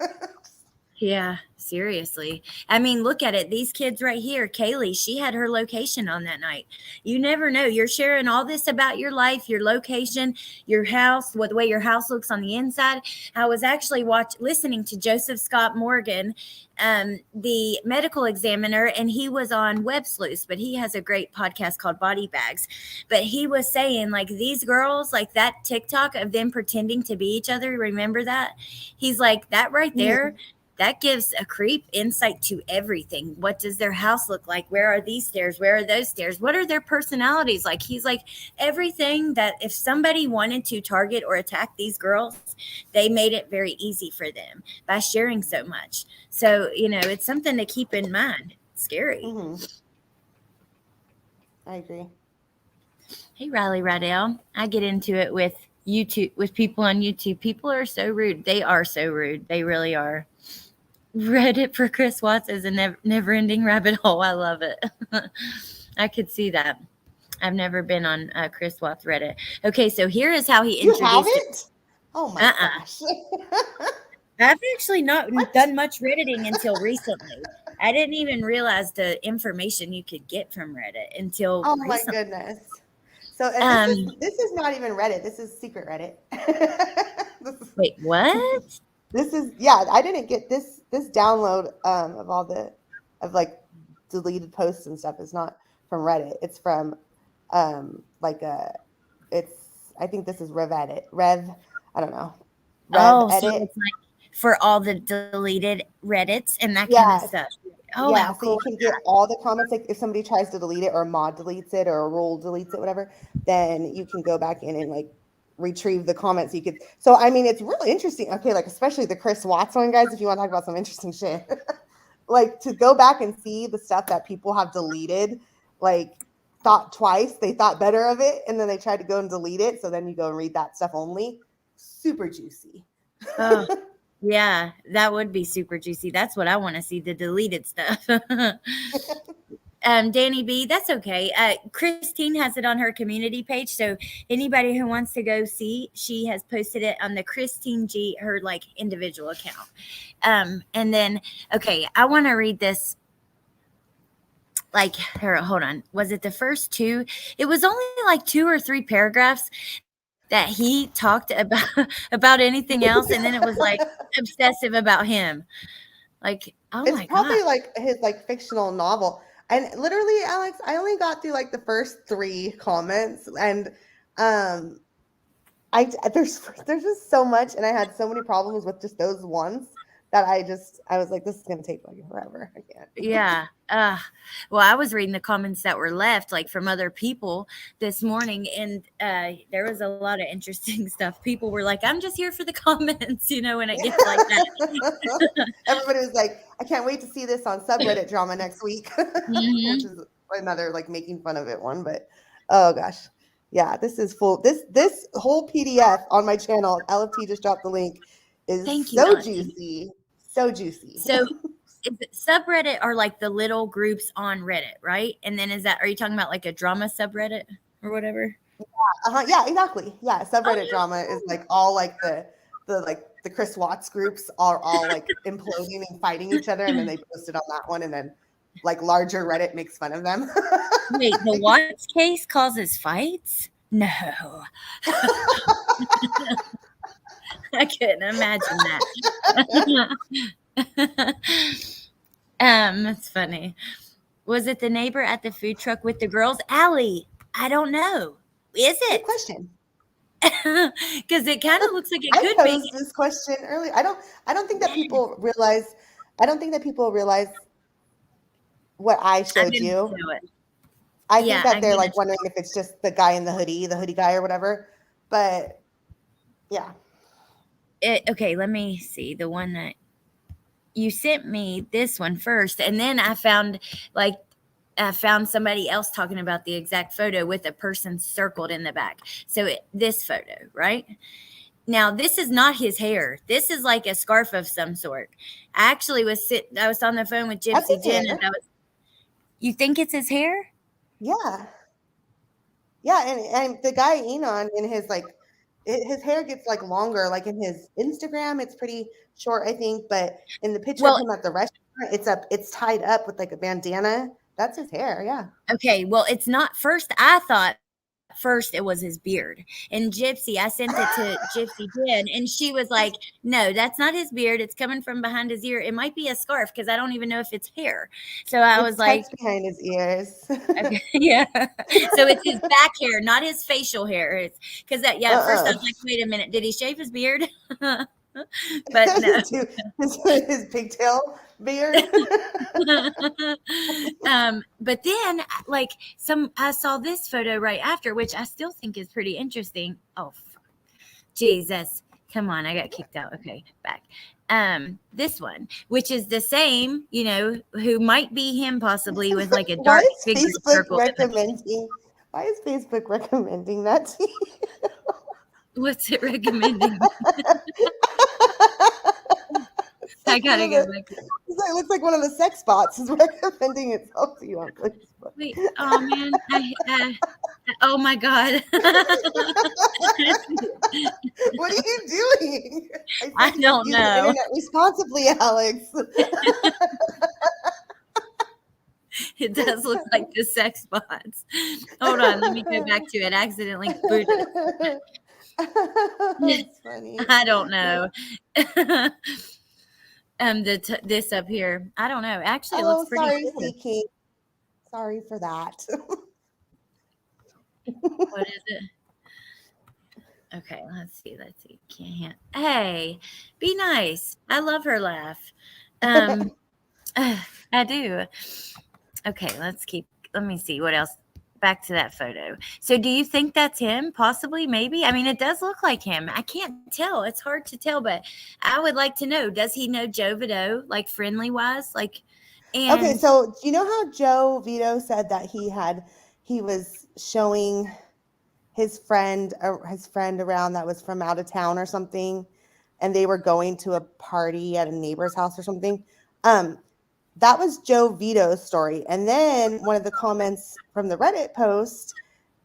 Yeah, seriously. I mean, look at it. These kids right here, Kaylees, she had her location on that night. You never know. You're sharing all this about your life, your location, your house, the way your house looks on the inside. I was actually listening to Joseph Scott Morgan, the medical examiner, and he was on Web Sleuths, but he has a great podcast called Body Bags. But he was saying, like, these girls, like that TikTok of them pretending to be each other, remember that? He's like, that right there, that gives a creep insight to everything. What does their house look like? Where are these stairs? Where are those stairs? What are their personalities like? He's like, everything that if somebody wanted to target or attack these girls, they made it very easy for them by sharing so much. So, it's something to keep in mind. It's scary. Mm-hmm. I agree. Hey, Riley Rydell. I get into it with YouTube, with people on YouTube. People are so rude. They are so rude. They really are. Reddit for Chris Watts is a never-ending rabbit hole. I love it. I could see that. I've never been on Chris Watts Reddit. Okay, so here is how he introduced You haven't? Oh my gosh. I've actually not done much Redditing until recently. I didn't even realize the information you could get from Reddit until recently. My goodness. So this is not even Reddit. This is secret Reddit. Wait, what? This is, I didn't get this download of all like deleted posts and stuff is not from Reddit. It's from I think this is I don't know. Edit. So it's like for all the deleted Reddits and that kind of stuff. Oh, yeah, wow, so cool. you can get all the comments. Like if somebody tries to delete it or a mod deletes it or a rule deletes it, whatever, then you can go back in and like retrieve the comments. So I mean, it's really interesting. Okay, like especially the Chris Watts one, guys. If you want to talk about some interesting shit, like to go back and see the stuff that people have deleted, like thought twice, they thought better of it, and then they tried to go and delete it. So then you go and read that stuff only. Super juicy. Oh. Yeah, that would be super juicy. That's what I want to see, the deleted stuff. Danny B, that's okay. Christine has it on her community page. So anybody who wants to go see, she has posted it on the Christine G, her like individual account. And then, okay, I want to read this. Like, hold on. Was it the first two? It was only like 2 or 3 paragraphs that he talked about anything else, and then it was like obsessive about him. Like, oh my god, it's probably like his like fictional novel. And literally, Alex, I only got through like the first 3 comments, and there's just so much, and I had so many problems with just those ones that I was like, this is gonna take like forever. I can't. Yeah. Well, I was reading the comments that were left, like from other people this morning, and there was a lot of interesting stuff. People were like, I'm just here for the comments, when it gets like that. Everybody was like, I can't wait to see this on subreddit drama next week, which is another like making fun of it one. But oh gosh, yeah, this is full. This whole PDF on my channel, LFT just dropped the link, is juicy, so juicy. So. Subreddit are like the little groups on Reddit, right? And then are you talking about like a drama subreddit or whatever? Yeah, exactly. Yeah, subreddit drama is like all like the the Chris Watts groups are all like imploding and fighting each other, and then they posted on that one, and then like larger Reddit makes fun of them. Wait, the Watts case causes fights? No. I couldn't imagine that. That's funny. Was it the neighbor at the food truck with the girls? Allie, I don't know. Is Good it? question. Because it kind of looks like it I could posed be. this question earlier. I don't think that people realize. I don't think that people realize what I I'm showed gonna you. show it. I Yeah, think that I'm they're gonna like wondering if it's just the guy in the hoodie guy or whatever. But yeah. Okay, let me see the one that you sent me. This one first, and then I found somebody else talking about the exact photo with a person circled in the back. So this photo, right? Now, this is not his hair. This is like a scarf of some sort. I actually I was on the phone with That's Gypsy his Jen. hair. You think it's his hair? Yeah. Yeah, and the guy Enon in his his hair gets like longer. Like in his Instagram, it's pretty short, I think, but in the picture of Well, him at the restaurant, it's tied up with like a bandana. That's his hair, yeah. okay. Well, it's not. First, I thought first it was his beard. And Gypsy, I sent it to Gypsy Jen, and she was like, no, that's not his beard. It's coming from behind his ear. It might be a scarf because I don't even know if it's hair. So I was like, tucked behind his ears. okay, yeah. So it's his back hair, not his facial hair. It's because at first I was like, wait a minute, did he shave his beard? But no. his pigtail beard. But then like I saw this photo right after, which I still think is pretty interesting. Oh, Jesus. Come on, I got kicked out. Okay, back. This one, which is the same, who might be him possibly with like a dark figure circle. Why is Facebook recommending that to you? What's it recommending? I gotta go back. It looks like one of the sex bots is recommending itself to you on Facebook. Wait, oh man, oh my God. What are you doing? I don't know. The internet responsibly, Alex. It does look like the sex bots. Hold on, let me go back to it. Accidentally booted. That's funny. I don't know. This up here, I don't know. Actually, it looks pretty cool. King. Sorry for that. What is it? Okay, let's see. Can't. Hey, be nice. I love her laugh. I do. Okay, let me see what else. Back to that photo. So do you think that's him? Possibly, maybe. I mean, it does look like him. I can't tell. It's hard to tell, but I would like to know, does he know Joe Vito, like friendly wise? Okay, so do you know how Joe Vito said that he was showing his friend around that was from out of town or something, and they were going to a party at a neighbor's house or something? That was Joe Vito's story. And then one of the comments from the Reddit post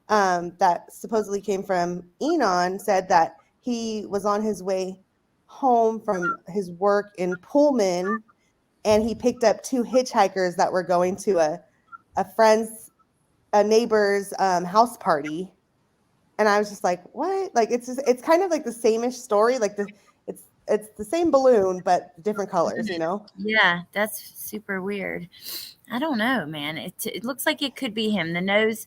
that supposedly came from Enon said that he was on his way home from his work in Pullman, and he picked up two hitchhikers that were going to a neighbor's house party. And I was just like, what? Like, it's kind of like the same-ish story. Like it's the same balloon, but different colors, Yeah, that's super weird. I don't know, man. It looks like it could be him. The nose,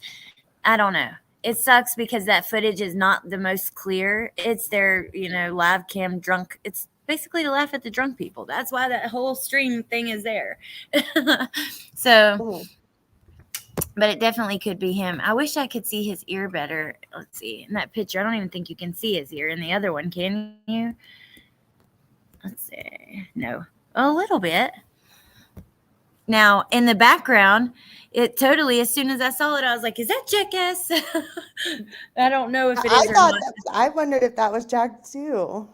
I don't know. It sucks because that footage is not the most clear. It's their, live cam drunk. It's basically to laugh at the drunk people. That's why that whole stream thing is there. So, but it definitely could be him. I wish I could see his ear better. Let's see. In that picture, I don't even think you can see his ear. In the other one, can you? Let's see. No, a little bit. Now, in the background, it totally, as soon as I saw it, I was like, is that Jackass? I don't know if it is or not. I wondered if that was Jack too.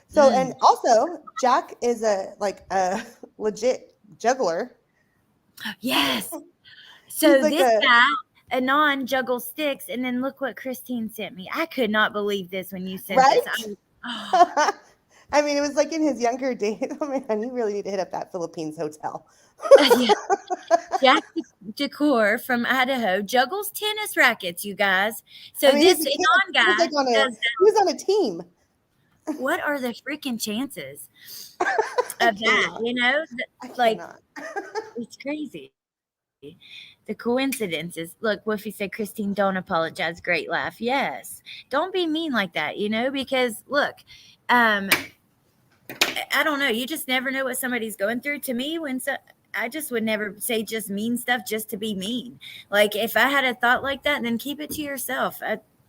So, and also, Jack is a legit juggler. Yes. So like this guy, Anon, juggles sticks, and then look what Christine sent me. I could not believe this when you sent this. I mean, it was like in his younger days. Oh man, you really need to hit up that Philippines hotel. Yeah. Jack Decor from Idaho juggles tennis rackets, you guys. So I mean, this he Inan was guy like on a does that. he was on a team. What are the freaking chances I of that? cannot. You know, I like cannot. it's crazy. The coincidences. Look, Woofy said, Christine, don't apologize. Great laugh. Yes. Don't be mean like that, you know, because look, I don't know. You just never know what somebody's going through. To me, I just would never say just mean stuff just to be mean. Like if I had a thought like that, then keep it to yourself.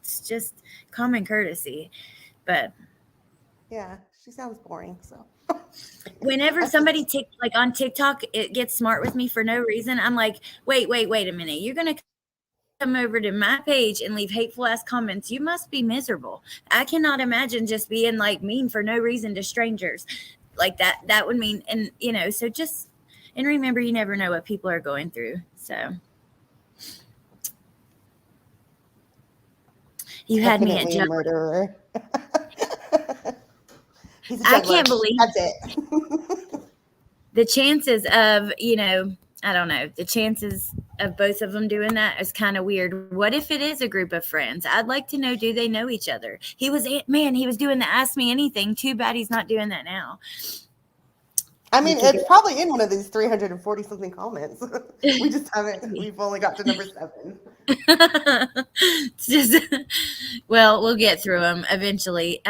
It's just common courtesy. But Yeah, she sounds boring. So whenever somebody like on TikTok, it gets smart with me for no reason. I'm like, wait a minute. You're gonna come over to my page and leave hateful ass comments. You must be miserable. I cannot imagine just being like mean for no reason to strangers like that. That would mean, and you know, so just, and remember, you never know what people are going through. So you had me at definitely a juggling. murderer. He's a I juggler. can't believe That's it. the chances of, you know, I don't know, the chances of both of them doing that is kind of weird. What if it is a group of friends? I'd like to know, do they know each other? He was doing the Ask Me Anything. Too bad he's not doing that now. I mean, it's probably in one of these 340 something comments. We just haven't. We've only got to number 7. It's just, well, we'll get through them eventually.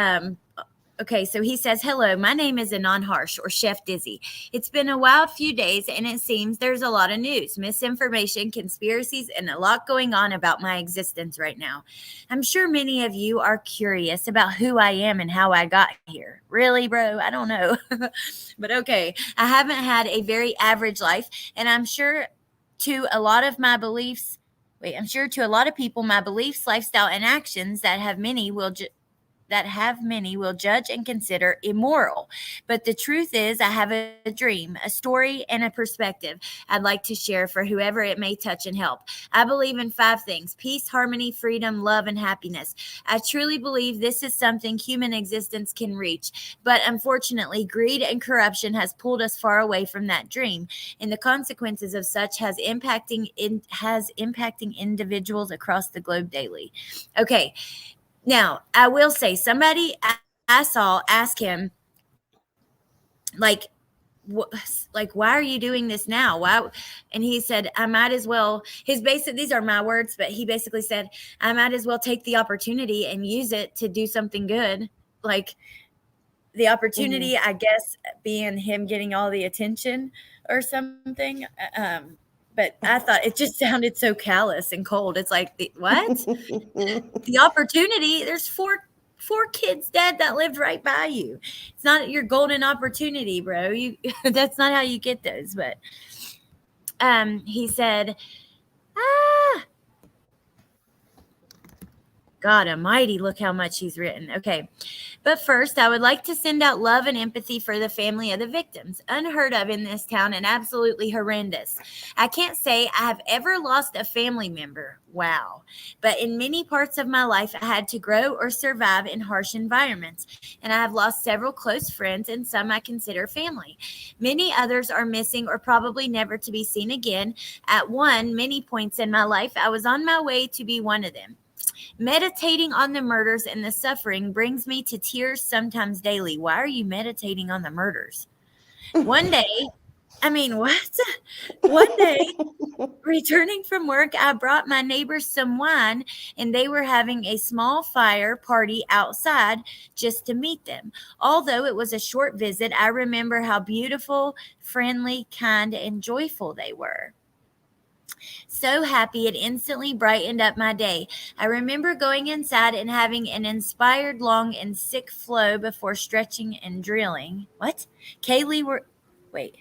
Okay, so he says, hello, my name is Anon Harsh or Chef Dizzy. It's been a wild few days and it seems there's a lot of news, misinformation, conspiracies, and a lot going on about my existence right now. I'm sure many of you are curious about who I am and how I got here. Really, bro? I don't know. But okay, I haven't had a very average life, and I'm sure to a lot of my beliefs, I'm sure to a lot of people, my beliefs, lifestyle, and actions that have many will judge and consider immoral. But the truth is, I have a dream, a story, and a perspective I'd like to share for whoever it may touch and help. I believe in 5 things: peace, harmony, freedom, love, and happiness. I truly believe this is something human existence can reach. But unfortunately, greed and corruption has pulled us far away from that dream, and the consequences of such has impacting individuals across the globe daily. Okay, now, I will say, somebody I saw ask him, like, why are you doing this now? Why? And he said, I might as well. These are my words, but he basically said, I might as well take the opportunity and use it to do something good. Like the opportunity, I guess, being him getting all the attention or something. But I thought it just sounded so callous and cold. It's like, what? The opportunity, there's four kids dead that lived right by you. It's not your golden opportunity, bro. That's not how you get those. But he said, God almighty, look how much he's written. Okay. But first, I would like to send out love and empathy for the family of the victims. Unheard of in this town and absolutely horrendous. I can't say I have ever lost a family member. Wow. But in many parts of my life, I had to grow or survive in harsh environments. And I have lost several close friends and some I consider family. Many others are missing or probably never to be seen again. At many points in my life, I was on my way to be one of them. Meditating on the murders and the suffering brings me to tears sometimes daily. Why are you meditating on the murders? One day, returning from work, I brought my neighbors some wine, and they were having a small fire party outside just to meet them. Although it was a short visit, I remember how beautiful, friendly, kind, and joyful they were. So happy it instantly brightened up my day. I remember going inside and having an inspired, long, and sick flow before stretching and drilling. What? Wait.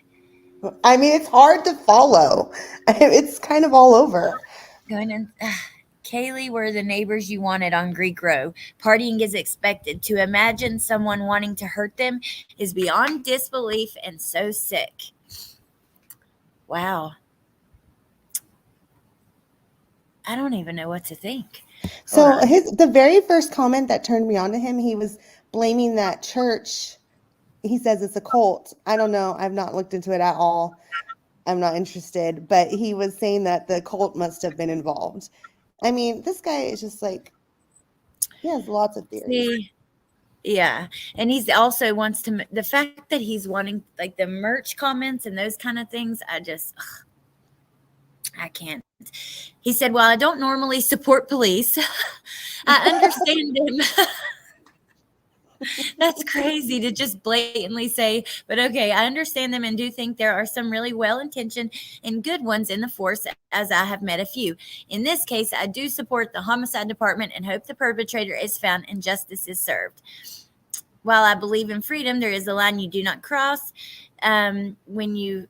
I mean, it's hard to follow. It's kind of all over. Going in. Kaylee were the neighbors you wanted on Greek Row. Partying is expected. To imagine someone wanting to hurt them is beyond disbelief and so sick. Wow. I don't even know what to think. So the very first comment that turned me on to him, he was blaming that church. He says it's a cult. I don't know. I've not looked into it at all. I'm not interested. But he was saying that the cult must have been involved. I mean, this guy is just like, he has lots of theories. See, yeah. And he's also wants to, the fact that he's wanting like the merch comments and those kind of things, I can't. He said, well, I don't normally support police. I understand them. That's crazy to just blatantly say, but okay, I understand them and do think there are some really well-intentioned and good ones in the force, as I have met a few. In this case, I do support the homicide department and hope the perpetrator is found and justice is served. While I believe in freedom, there is a line you do not cross. When you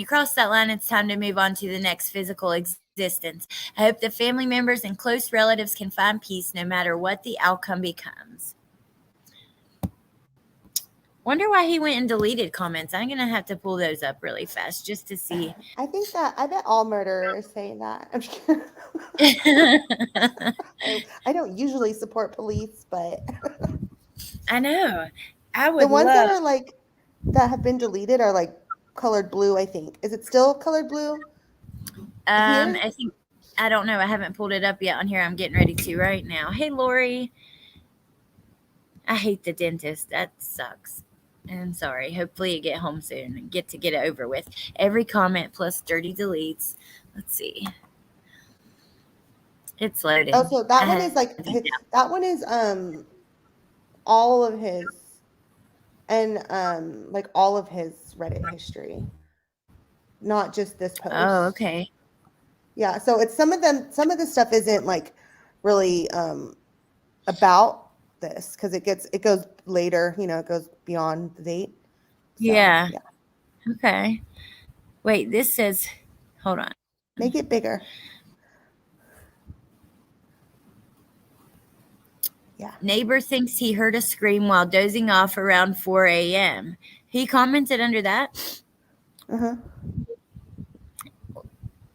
cross that line, it's time to move on to the next physical existence. I hope the family members and close relatives can find peace no matter what the outcome becomes. Wonder why he went and deleted comments. I'm going to have to pull those up really fast just to see. I bet all murderers say that. I'm just kidding. I don't usually support police, but I know. I would the ones love. that are like, that have been deleted are like colored blue, I think. Is it still colored blue? I think, I don't know. I haven't pulled it up yet on here. I'm getting ready to right now. Hey, Lori. I hate the dentist. That sucks. I'm sorry. Hopefully you get home soon and get it over with. Every comment plus dirty deletes. Let's see. It's loading. Oh, so that one is like, that one is all of his, and like all of his Reddit history, not just this post. Oh, okay. Yeah, so it's some of the stuff isn't like really about this, because it goes later, it goes beyond the date. So, yeah. Okay. Wait, this says, hold on. Make it bigger. Yeah. Neighbor thinks he heard a scream while dozing off around 4 a.m. He commented under that. Uh-huh.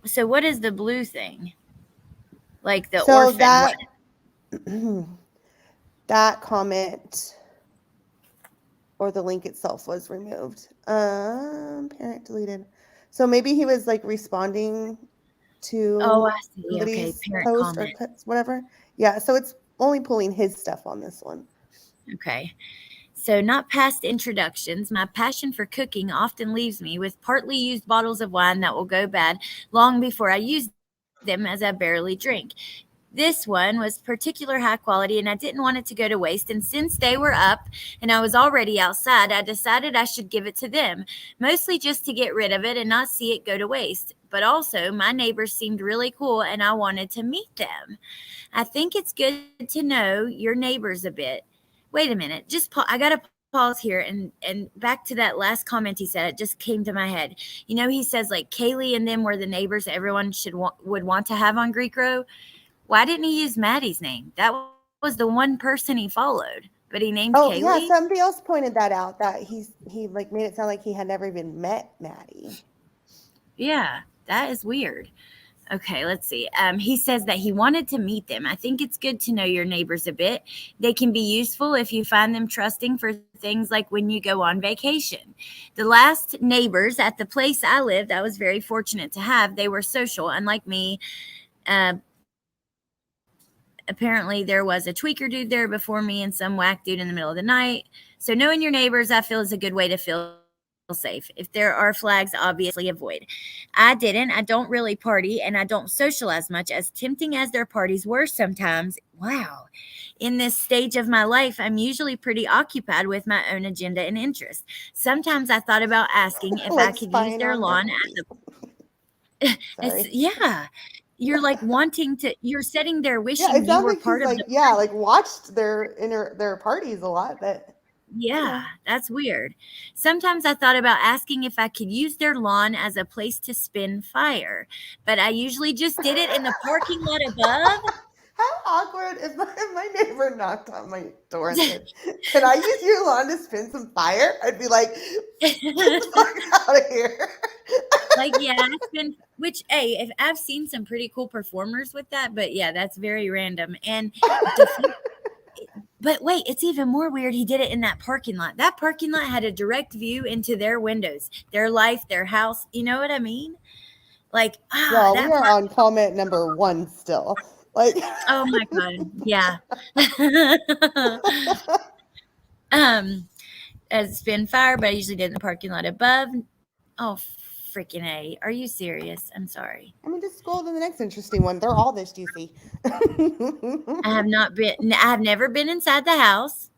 So what is the blue thing? Like the orphan? That comment or the link itself was removed. Parent deleted. So maybe he was like responding to somebody's post comment. Or whatever. Yeah, so it's only pulling his stuff on this one. Okay. So not past introductions. My passion for cooking often leaves me with partly used bottles of wine that will go bad long before I use them, as I barely drink. This one was particular high quality and I didn't want it to go to waste. And since they were up and I was already outside, I decided I should give it to them, mostly just to get rid of it and not see it go to waste. But also my neighbors seemed really cool and I wanted to meet them. I think it's good to know your neighbors a bit. Wait a minute. I got to pause here and back to that last comment he said. It just came to my head. He says like Kaylee and them were the neighbors everyone would want to have on Greek Row. Why didn't he use Maddie's name? That was the one person he followed, but he named Kaylee. Oh, yeah, somebody else pointed that out, that he like made it sound like he had never even met Maddie. Yeah, that is weird. Okay, let's see. He says that he wanted to meet them. I think it's good to know your neighbors a bit. They can be useful if you find them trusting for things like when you go on vacation. The last neighbors at the place I lived, I was very fortunate to have. They were social, unlike me. Apparently there was a tweaker dude there before me and some whack dude in the middle of the night. So knowing your neighbors, I feel, is a good way to feel safe. If there are flags, obviously avoid. I don't really party and I don't socialize much, as tempting as their parties were sometimes. Wow. In this stage of my life, I'm usually pretty occupied with my own agenda and interests. Sometimes I thought about asking if I could use their lawn as a... Yeah. You're like you're sitting there wishing you were part of the party. Yeah, like watched their parties a lot, but yeah, that's weird. Sometimes I thought about asking if I could use their lawn as a place to spin fire, but I usually just did it in the parking lot above. How awkward if my neighbor knocked on my door and said, "Can I use your lawn to spin some fire?" I'd be like, "Get the fuck out of here." Like, yeah, which, hey, if I've seen some pretty cool performers with that, but yeah, that's very random. And But wait, it's even more weird. He did it in that parking lot. That parking lot had a direct view into their windows, their life, their house. You know what I mean? Like, Y'all, that we are on comment number 1 still. Like, oh my God. Yeah. It's been fire, but I usually did in the parking lot above. Oh, freaking A. Are you serious? I'm sorry. I mean, just scroll to the next interesting one. They're all this juicy. I have never been inside the house.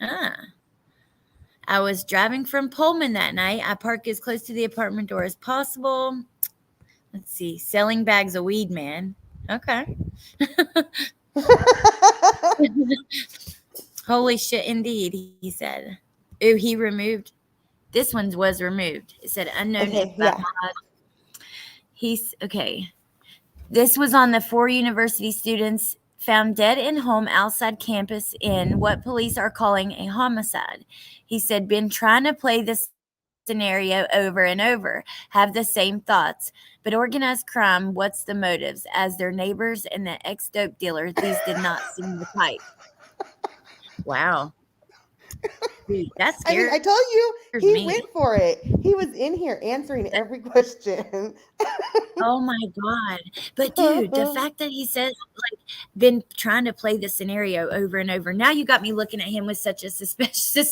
I was driving from Pullman that night. I parked as close to the apartment door as possible. Let's see. Selling bags of weed, man. Okay. Holy shit, indeed, he said. Ooh, he removed. This one was removed. It said unknown. Okay, yeah. He's okay. This was on the 4 university students found dead in home outside campus in what police are calling a homicide. He said, been trying to play this scenario over and over, have the same thoughts. But organized crime, what's the motives? As their neighbors and the ex-dope dealer, these did not seem the type. Wow. Dude, that's scary. I mean, I told you, he went for it. He was in here answering every question. Oh my God. But dude, the fact that he says, like, been trying to play the scenario over and over. Now you got me looking at him with such a suspicious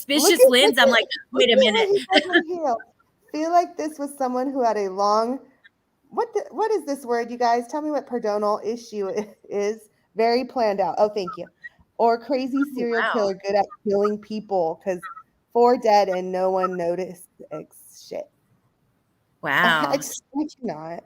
lens. I'm like, wait a minute. Feel like this was someone who had a long, what is this word, you guys? Tell me what perdonal issue is. Very planned out. Oh, thank you. Or crazy serial killer good at killing people because 4 dead and no one noticed. Shit. Wow. I just cannot.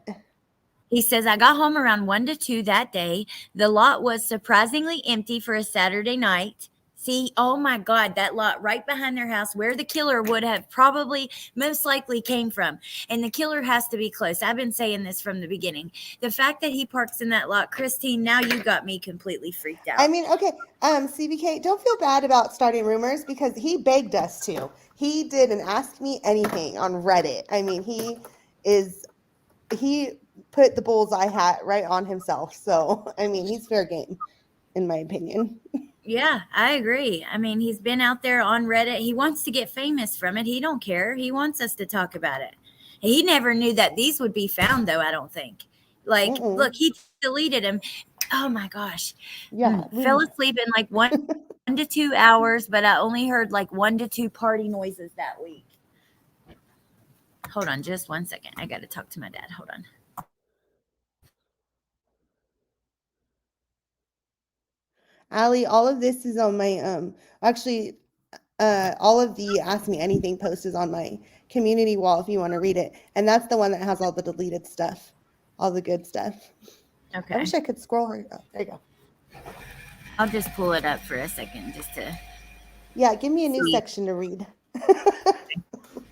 He says, I got home around 1 to 2 that day. The lot was surprisingly empty for a Saturday night. See, oh my God, that lot right behind their house where the killer would have probably most likely came from. And the killer has to be close. I've been saying this from the beginning. The fact that he parks in that lot, Christine, now you got me completely freaked out. I mean, okay, CBK, don't feel bad about starting rumors because he begged us to. He did an Ask Me Anything on Reddit. I mean, he put the bullseye hat right on himself. So, I mean, he's fair game, in my opinion. Yeah, I agree. I mean, he's been out there on Reddit. He wants to get famous from it. He don't care. He wants us to talk about it. He never knew that these would be found, though, I don't think. Like, look, he deleted them. Oh, my gosh. Yeah. Fell asleep in like 1 to 2 hours, but I only heard like 1 to 2 party noises that week. Hold on just 1 second. I got to talk to my dad. Hold on. Allie, all of this is on my all of the Ask Me Anything post is on my community wall if you want to read it. And that's the one that has all the deleted stuff, all the good stuff. Okay. I wish I could scroll her. Oh, there you go. I'll just pull it up for a second just to. Yeah, give me a new section to read.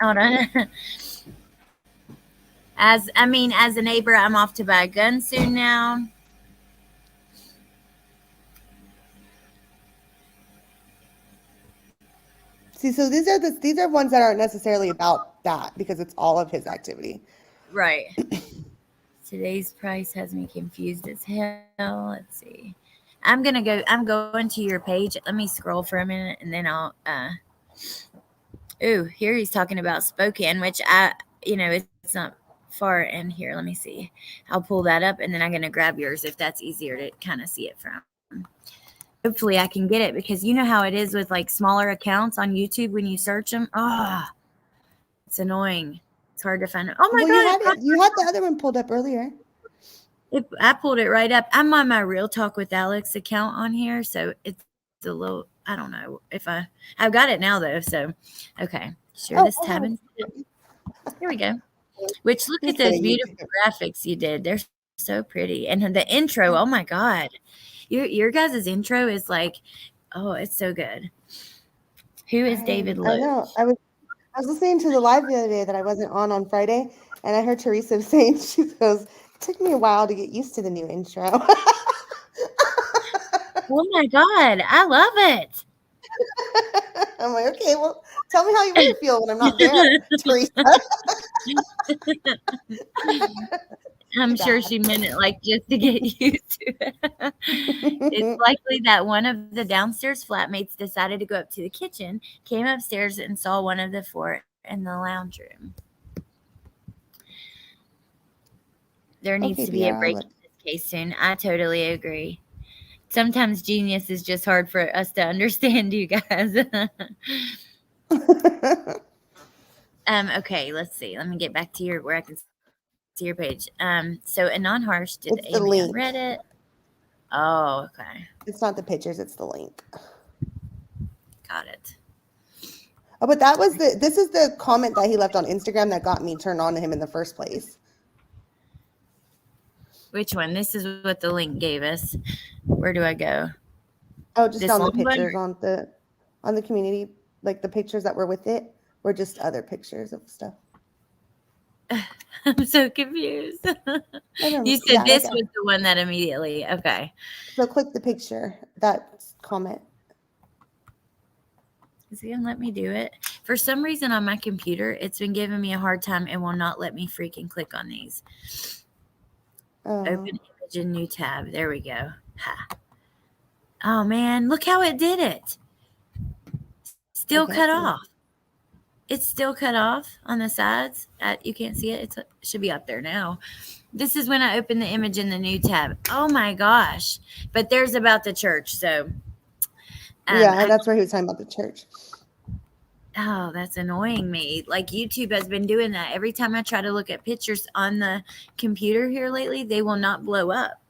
Hold on. As a neighbor, I'm off to buy a gun soon now. See, so these are ones that aren't necessarily about that because it's all of his activity. Right. Today's price has me confused as hell. Let's see. I'm going to your page. Let me scroll for a minute and then I'll here he's talking about Spokane, which it's not far in here. Let me see. I'll pull that up and then I'm going to grab yours if that's easier to kind of see it from. Hopefully I can get it because you know how it is with like smaller accounts on YouTube when you search them. It's annoying. It's hard to find it. Oh my God. You had the other one pulled up earlier. I pulled it right up. I'm on my Real Talk with Alex account on here. So it's a little, I don't know if I've got it now though. So, okay. Share this tab. Here we go. Which look at those beautiful graphics you did. They're so pretty. And the intro, oh my God. Your guys' intro is like, oh, it's so good. Who is David Lowe? I know. I was listening to the live the other day that I wasn't on Friday, and I heard Teresa saying, she goes, it took me a while to get used to the new intro. Oh my God, I love it. I'm like, okay, well, tell me how you really feel when I'm not there, Teresa. I'm sure she meant it like just to get used to it. It's likely that one of the downstairs flatmates decided to go up to the kitchen, came upstairs, and saw one of the four in the lounge room. There needs Okay, to be a PR, break in this case soon. I totally agree. Sometimes genius is just hard for us to understand, you guys. Okay, let's see. Let me get back to where I can see your page. So Anon Harsh did It's the Amy on link. Reddit. Oh, okay. It's not the pictures, it's the link. Got it. Oh, but this is the comment that he left on Instagram that got me turned on to him in the first place. Which one? This is what the link gave us. Where do I go? Oh, just This on the long one? pictures on the community, like the pictures that were with it were just other pictures of stuff. I'm so confused. You said this was the one that immediately. Okay. So click the picture, that comment. Is he gonna let me do it? For some reason on my computer, it's been giving me a hard time and will not let me freaking click on these. Open image in new tab. There we go. Ha. Oh man, look how it did it. Still cut off. It's still cut off on the sides. You can't see it. It should be up there now. This is when I open the image in the new tab. Oh my gosh. But there's about the church. So yeah, that's where he was talking about the church. Oh, that's annoying me. Like YouTube has been doing that. Every time I try to look at pictures on the computer here lately, they will not blow up.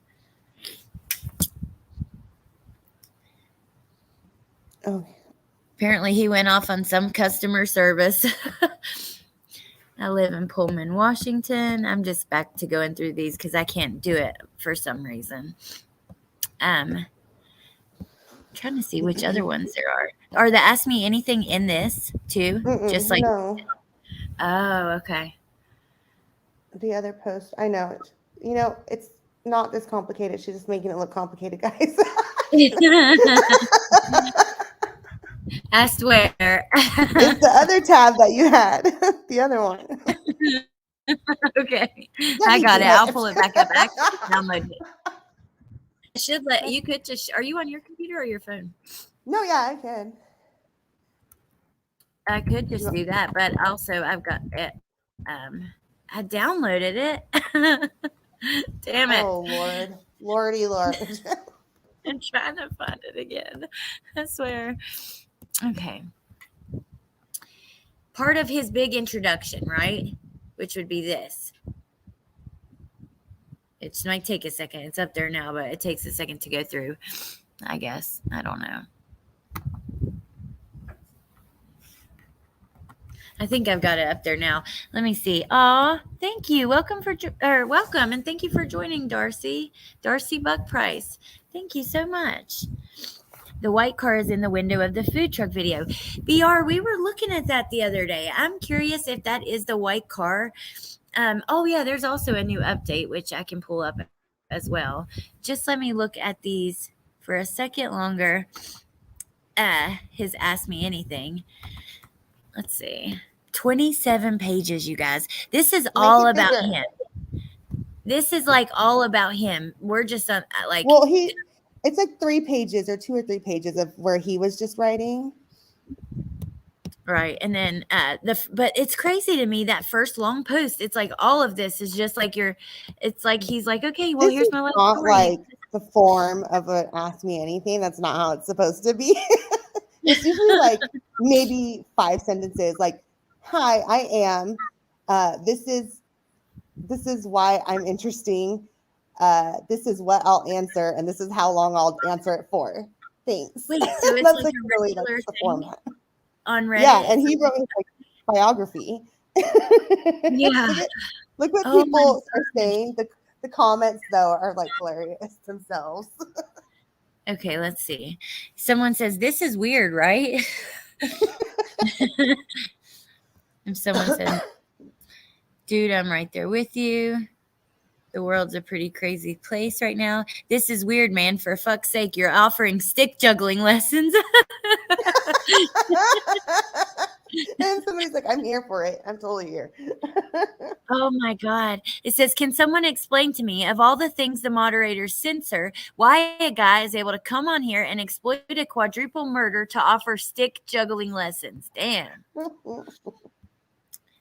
Oh. Apparently he went off on some customer service. I live in Pullman, Washington. I'm just back to going through these because I can't do it for some reason. Trying to see which other ones there are. Are the Ask Me Anything in this too? Just like no. Oh, okay. The other post, I know it. It's not this complicated. She's just making it look complicated, guys. I swear. It's the other tab that you had. The other one. Okay. I got it. I'll pull it back up. I download it. I should let you could just. Are you on your computer or your phone? No, yeah, I can. I could just do that, but also I've got it. I downloaded it. Damn it. Oh, Lord. Lordy Lord. I'm trying to find it again. I swear. Okay. Part of his big introduction, right? Which would be this. It might take a second. It's up there now, but it takes a second to go through, I guess. I don't know. I think I've got it up there now. Let me see. Aw, thank you. Welcome, and thank you for joining, Darcy. Darcy Buck Price. Thank you so much. The white car is in the window of the food truck video. BR, we were looking at that the other day. I'm curious if that is the white car. Oh, yeah, there's also a new update, which I can pull up as well. Just let me look at these for a second longer. His Ask Me Anything. Let's see. 27 pages, you guys. This is all about him. This is like all about him. We're just on like. Well, it's like 3 pages or 2 or 3 pages of where he was just writing. Right. And then but it's crazy to me that first long post. It's like all of this is just like it's like he's like, okay, well, here's my life story. Not like the form of an Ask Me Anything. That's not how it's supposed to be. It's usually like maybe 5 sentences like, hi, I am. This is why I'm interesting. This is what I'll answer, and this is how long I'll answer it for. Thanks. Wait, so it's that's like really that's the format. On Reddit. Yeah, and he wrote his biography. Yeah. Look what people are saying. The comments though are like hilarious themselves. Okay, let's see. Someone says, this is weird, right? And someone said, dude, I'm right there with you. The world's a pretty crazy place right now. This is weird, man. For fuck's sake, you're offering stick juggling lessons. And somebody's like, I'm here for it. I'm totally here. Oh my God. It says, can someone explain to me, of all the things the moderators censor, why a guy is able to come on here and exploit a quadruple murder to offer stick juggling lessons? Damn.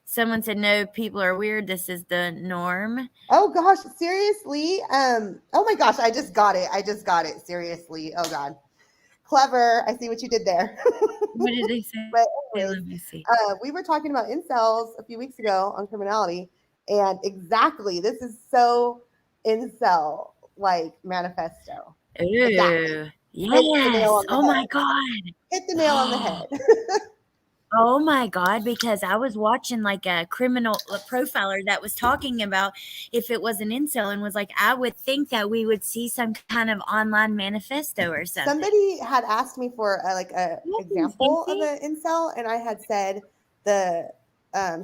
Someone said, no, people are weird. This is the norm. Oh gosh, seriously? Oh my gosh, I just got it. Seriously. Oh God. Clever. I see what you did there. What did they say? But Let anyways, me see. we were talking about incels a few weeks ago on Criminality, and exactly, this is so incel like manifesto. Ooh, Exactly. yes. Oh my God. Hit the nail on the head. Oh my God, because I was watching like a criminal profiler that was talking about if it was an incel and was like, I would think that we would see some kind of online manifesto or something. Somebody had asked me for an example of Stacey? an incel, and I had said the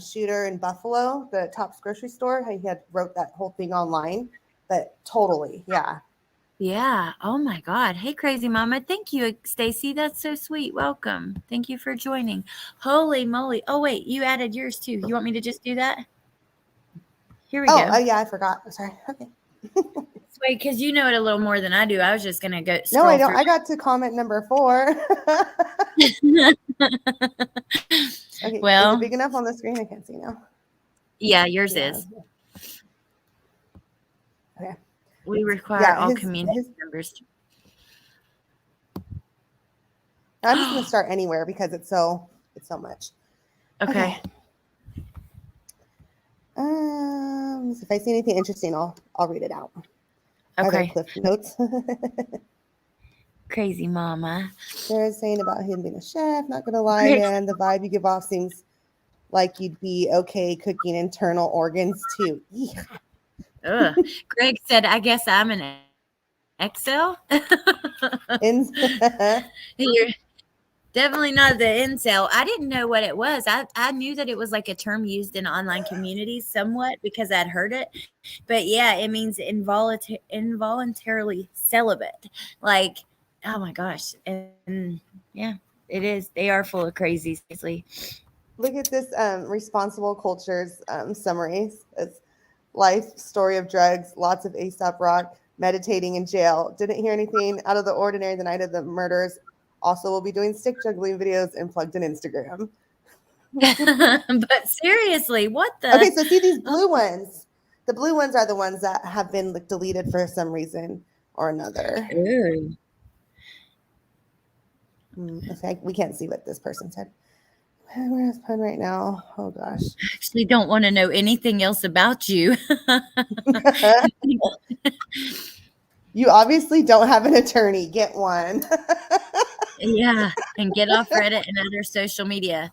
shooter in Buffalo, the Tops grocery store, he had wrote that whole thing online. But totally, yeah. Yeah. Oh my God. Hey, crazy mama. Thank you, Stacy. That's so sweet. Welcome. Thank you for joining. Holy moly. Oh, wait. You added yours too. You want me to just do that? Here we go. Oh, yeah, I forgot. Sorry. Okay. Wait, because you know it a little more than I do. I was just going to go No, I don't. through. I got to comment number 4. Okay. Well, is it big enough on the screen? I can't see now. Yeah, yours is. Okay. We require all community members. I'm just going to start anywhere because it's so much. Okay. If I see anything interesting, I'll read it out. Okay. Cliff notes. Crazy mama. They're saying about him being a chef. Not gonna lie, man, the vibe you give off seems like you'd be okay cooking internal organs too. Ugh. Greg said, I guess I'm an Excel. You're definitely not the incel. I didn't know what it was. I knew that it was like a term used in online communities somewhat because I'd heard it. But yeah, it means involuntarily celibate. Like, oh my gosh. And yeah, it is. They are full of crazy. Seriously. Look at this responsible cultures summaries. It's life story of drugs, lots of ASAP Rock, meditating in jail. Didn't hear anything out of the ordinary the night of the murders. Also, we'll be doing stick juggling videos and plugged in Instagram. But seriously, what the? Okay, so see these blue ones. The blue ones are the ones that have been deleted for some reason or another. Ooh. We can't see what this person said. Where's Pun right now? Oh gosh. I actually don't want to know anything else about you. You obviously don't have an attorney. Get one. Yeah, and get off Reddit and other social media.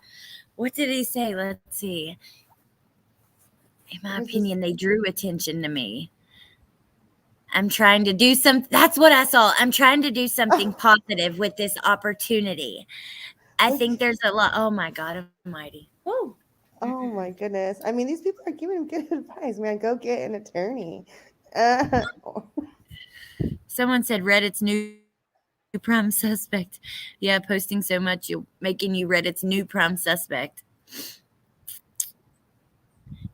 What did he say? Let's see. In my opinion, they drew attention to me. I'm trying to do that's what I saw. I'm trying to do something positive with this opportunity. I think there's a lot. Oh my God almighty. Woo. Oh my goodness. I mean, these people are giving him good advice, man. Go get an attorney. Someone said Reddit's new prime suspect. Yeah, posting so much, making you Reddit's new prime suspect.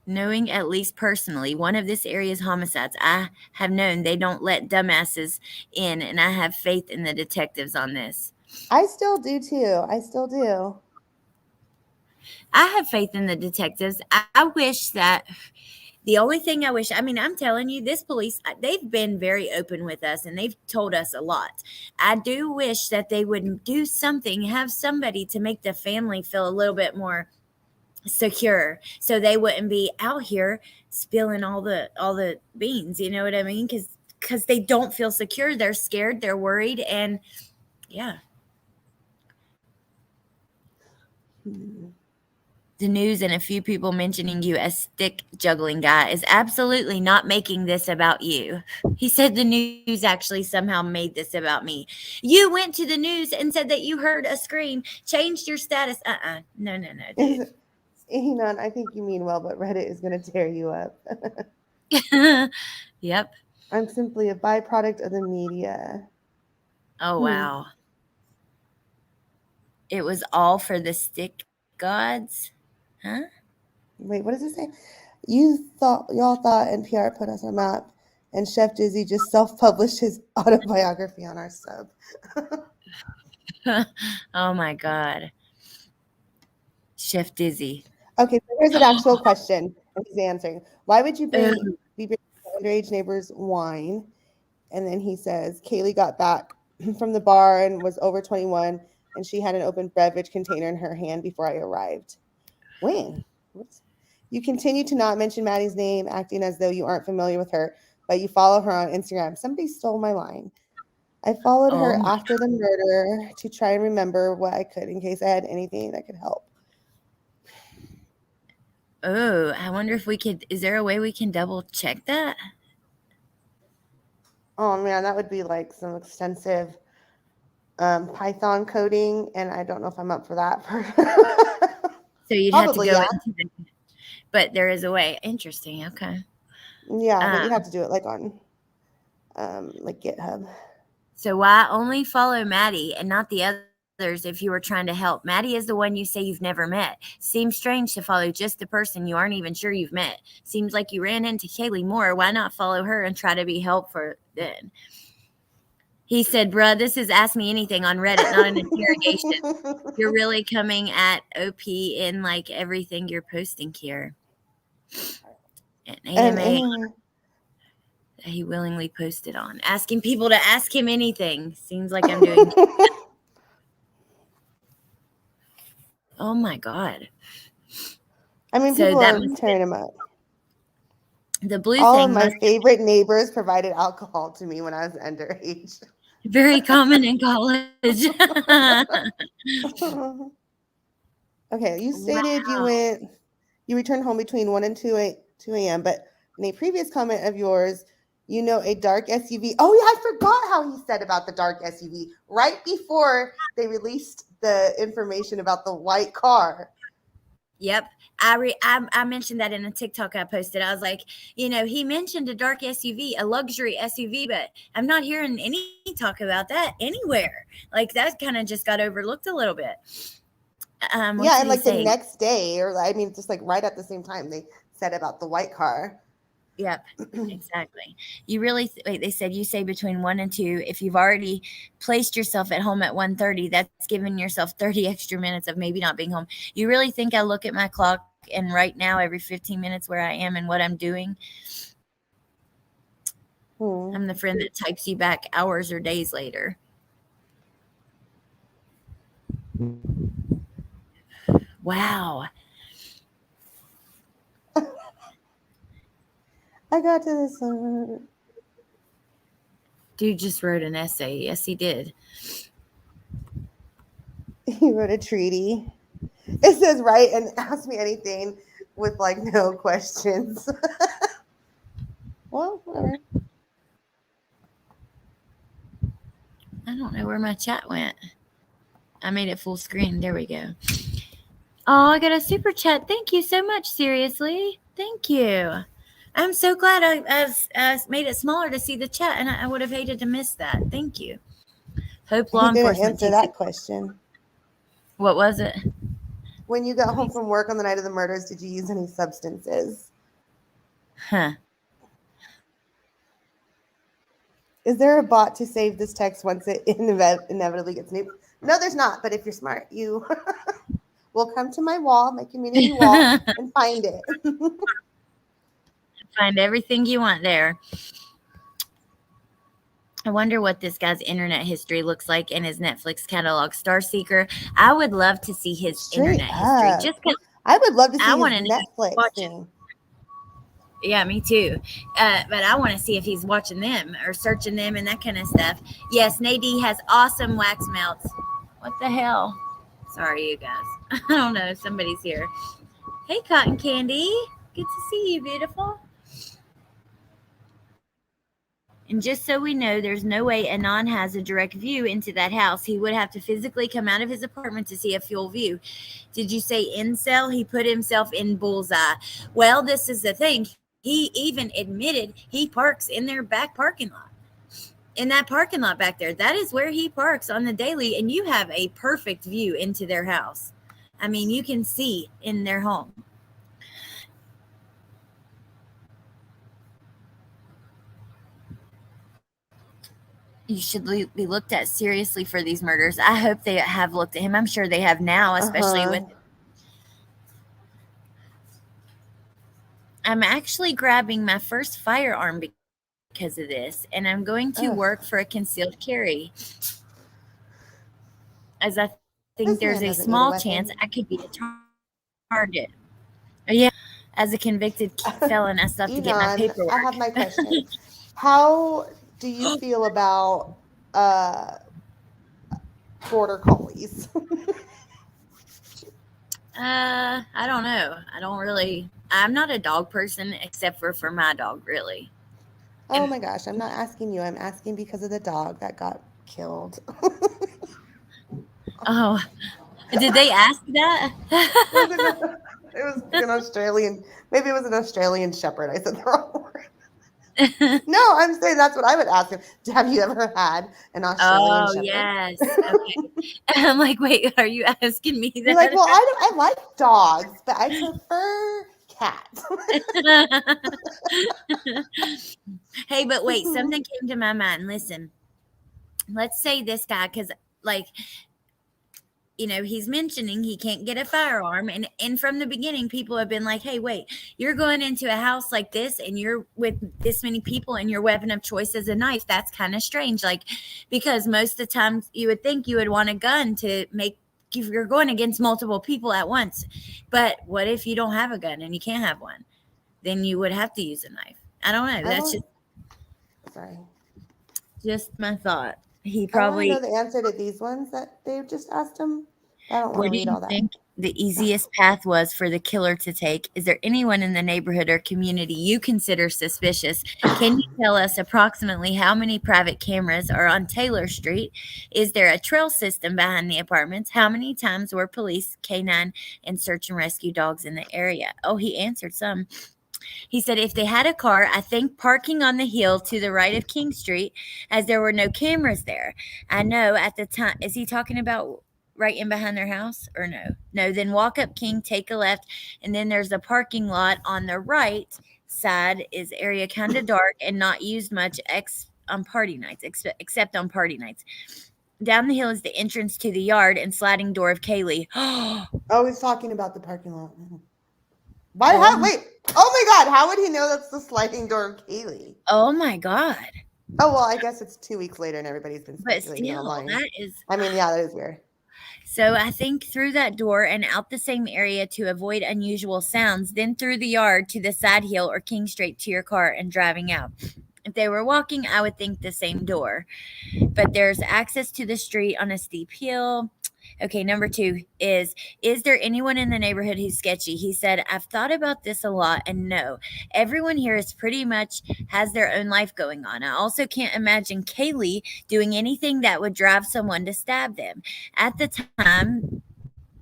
Knowing at least personally one of this area's homicides, I have known they don't let dumbasses in, and I have faith in the detectives on this. I still do too. I have faith in the detectives. I wish that the only thing I wish, I mean, I'm telling you, this police, they've been very open with us and they've told us a lot. I do wish that they would do something, have somebody to make the family feel a little bit more secure so they wouldn't be out here spilling all the beans. You know what I mean? Because they don't feel secure. They're scared. They're worried. And yeah. The news and a few people mentioning you as stick juggling guy is absolutely not making this about you. He said the news actually somehow made this about me. You went to the news and said that you heard a scream, changed your status. No, dude. Enon, I think you mean well, but Reddit is going to tear you up. Yep. I'm simply a byproduct of the media. Oh, wow. It was all for the stick gods? Huh? Wait, what does it say? Y'all thought NPR put us on a map, and Chef Dizzy just self-published his autobiography on our sub. Oh, my God. Chef Dizzy. Okay, so here's an actual question, and he's answering. Why would you be bringing underage neighbors wine? And then he says, Kaylee got back from the bar and was over 21, and she had an open beverage container in her hand before I arrived. When? Whoops. You continue to not mention Maddie's name, acting as though you aren't familiar with her, but you follow her on Instagram. Somebody stole my line. I followed her after the murder to try and remember what I could in case I had anything that could help. Oh, I wonder if we could, is there a way we can double check that? Oh man, that would be like some extensive Python coding, and I don't know if I'm up for that. So you'd Probably, have to go into the, but there is a way. Interesting. Okay. Yeah, but you'd have to do it like on like GitHub. So why only follow Maddie and not the others if you were trying to help? Maddie is the one you say you've never met. Seems strange to follow just the person you aren't even sure you've met. Seems like you ran into Kaylee more. Why not follow her and try to be helpful then? He said, bruh, this is Ask Me Anything on Reddit, not an interrogation. You're really coming at OP in like everything you're posting here. An AMA he willingly posted on. Asking people to ask him anything. Seems like I'm doing Oh my God. I mean, So people that are must tearing him up. The blue All thing of my must favorite neighbors provided alcohol to me when I was underage. very common in college. Okay, you stated you returned home between 1 and 2 a.m., but in a previous comment of yours, you know a dark SUV. Oh yeah, I forgot how he said about the dark SUV right before they released the information about the white car. Yep. I mentioned that in a TikTok I posted. I was like, he mentioned a dark SUV, a luxury SUV, but I'm not hearing any talk about that anywhere. Like that kind of just got overlooked a little bit. And like the next day, or I mean, just like right at the same time, they said about the white car. Yep, exactly. You really, they said you say between 1 and 2. If you've already placed yourself at home at 1:30, that's giving yourself 30 extra minutes of maybe not being home. You really think I look at my clock and right now every 15 minutes where I am and what I'm doing? I'm the friend that types you back hours or days later. Wow. I got to this one. Dude just wrote an essay. Yes, he did. He wrote a treaty. It says, write and ask me anything with like no questions. Well, whatever. I don't know where my chat went. I made it full screen. There we go. Oh, I got a super chat. Thank you so much. Seriously. Thank you. I'm so glad I made it smaller to see the chat, and I would have hated to miss that. Thank you. Hope law enforcement didn't answer that question. What was it? When you got home from work on the night of the murders, did you use any substances? Huh. Is there a bot to save this text once it inevitably gets nuked? No, there's not. But if you're smart, you will come to my wall, my community wall, and find it. Find everything you want there. I wonder what this guy's internet history looks like in his Netflix catalog. Starseeker. I would love to see his internet history. Just because I would love to see his Netflix thing. Yeah, me too. But I want to see if he's watching them or searching them and that kind of stuff. Yes, Nadie has awesome wax melts. What the hell? Sorry, you guys. I don't know. Somebody's here. Hey, Cotton Candy. Good to see you, beautiful. And just so we know, there's no way Anon has a direct view into that house. He would have to physically come out of his apartment to see a full view. Did you say incel? He put himself in bullseye. Well, this is the thing. He even admitted he parks in their back parking lot. In that parking lot back there, that is where he parks on the daily, and you have a perfect view into their house. I mean, you can see in their home. You should be looked at seriously for these murders. I hope they have looked at him. I'm sure they have now, especially with. I'm actually grabbing my first firearm because of this, and I'm going to work for a concealed carry, as I think there's a small chance I could be a target. Yeah, as a convicted felon, I still have to get my paperwork. I have my question. How do you feel about border collies? I don't know. I'm not a dog person except for my dog, really. Oh my gosh, I'm not asking you. I'm asking because of the dog that got killed. Oh, did they ask that? It was an Australian, maybe it was an Australian Shepherd. I said the wrong word. No, I'm saying that's what I would ask him. Have you ever had an Australian Shepherd? Yes. Okay. I'm like, wait, are you asking me that? You're like, well, I like dogs, but I prefer cats. Hey, but wait, something came to my mind. Listen, let's say this guy, because like, he's mentioning he can't get a firearm. And from the beginning, people have been like, hey, wait, you're going into a house like this and you're with this many people and your weapon of choice is a knife. That's kind of strange. Like, because most of the time you would think you would want a gun to make, if you're going against multiple people at once. But what if you don't have a gun and you can't have one? Then you would have to use a knife. I don't know. That's just my thought. He probably. I want to know the answer to these ones that they just asked him. I don't want to read all that. What do you think the easiest path was for the killer to take? Is there anyone in the neighborhood or community you consider suspicious? Can you tell us approximately how many private cameras are on Taylor Street? Is there a trail system behind the apartments? How many times were police, K9, and search and rescue dogs in the area? Oh, he answered some. He said if they had a car, I think parking on the hill to the right of King Street, as there were no cameras there. I know at the time, is he talking about right in behind their house or no? No, then walk up King, take a left, and then there's a parking lot on the right side is area kind of dark and not used much on party nights, except on party nights. Down the hill is the entrance to the yard and sliding door of Kaylee. Oh, he's talking about the parking lot. Wait. Oh my God. How would he know that's the sliding door of Kaylee? Oh my God. Oh, well, I guess it's 2 weeks later and everybody's been speculating online. That is. That is weird. So I think through that door and out the same area to avoid unusual sounds, then through the yard to the side hill or King Street to your car and driving out. If they were walking, I would think the same door. But there's access to the street on a steep hill. Okay, number 2 is there anyone in the neighborhood who's sketchy? He said, I've thought about this a lot, and no, everyone here is pretty much has their own life going on. I also can't imagine Kaylee doing anything that would drive someone to stab them. At the time,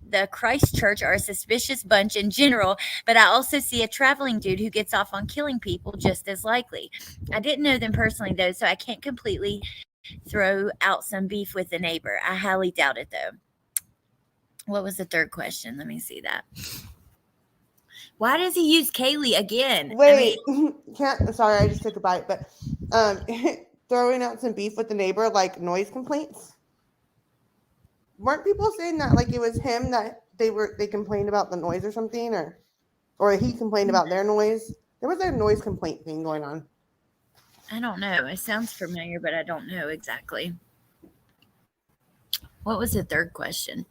the Christchurch are a suspicious bunch in general, but I also see a traveling dude who gets off on killing people just as likely. I didn't know them personally, though, so I can't completely throw out some beef with the neighbor. I highly doubt it, though. What was the third question? Let me see that. Why does he use Kaylee again? Wait, sorry, I just took a bite, but throwing out some beef with the neighbor, like noise complaints. Weren't people saying that like it was him that they complained about the noise or something, or he complained about their noise? There was a noise complaint thing going on. I don't know. It sounds familiar, but I don't know exactly. What was the third question?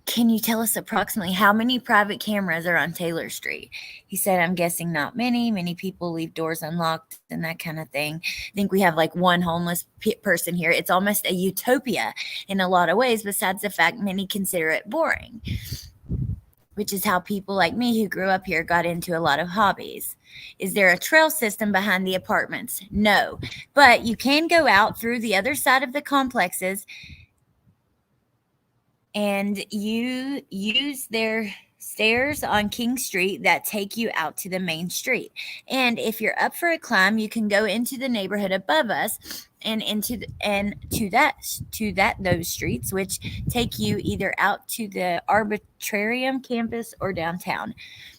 Can you tell us approximately how many private cameras are on Taylor Street? He said, I'm guessing not many. Many people leave doors unlocked and that kind of thing. I think we have like one homeless person here. It's almost a utopia in a lot of ways, besides the fact many consider it boring, which is how people like me who grew up here got into a lot of hobbies. Is there a trail system behind the apartments? No, but you can go out through the other side of the complexes and you use their stairs on King Street that take you out to the main street. And if you're up for a climb, you can go into the neighborhood above us and to those streets, which take you either out to the Arbitrarium campus or downtown.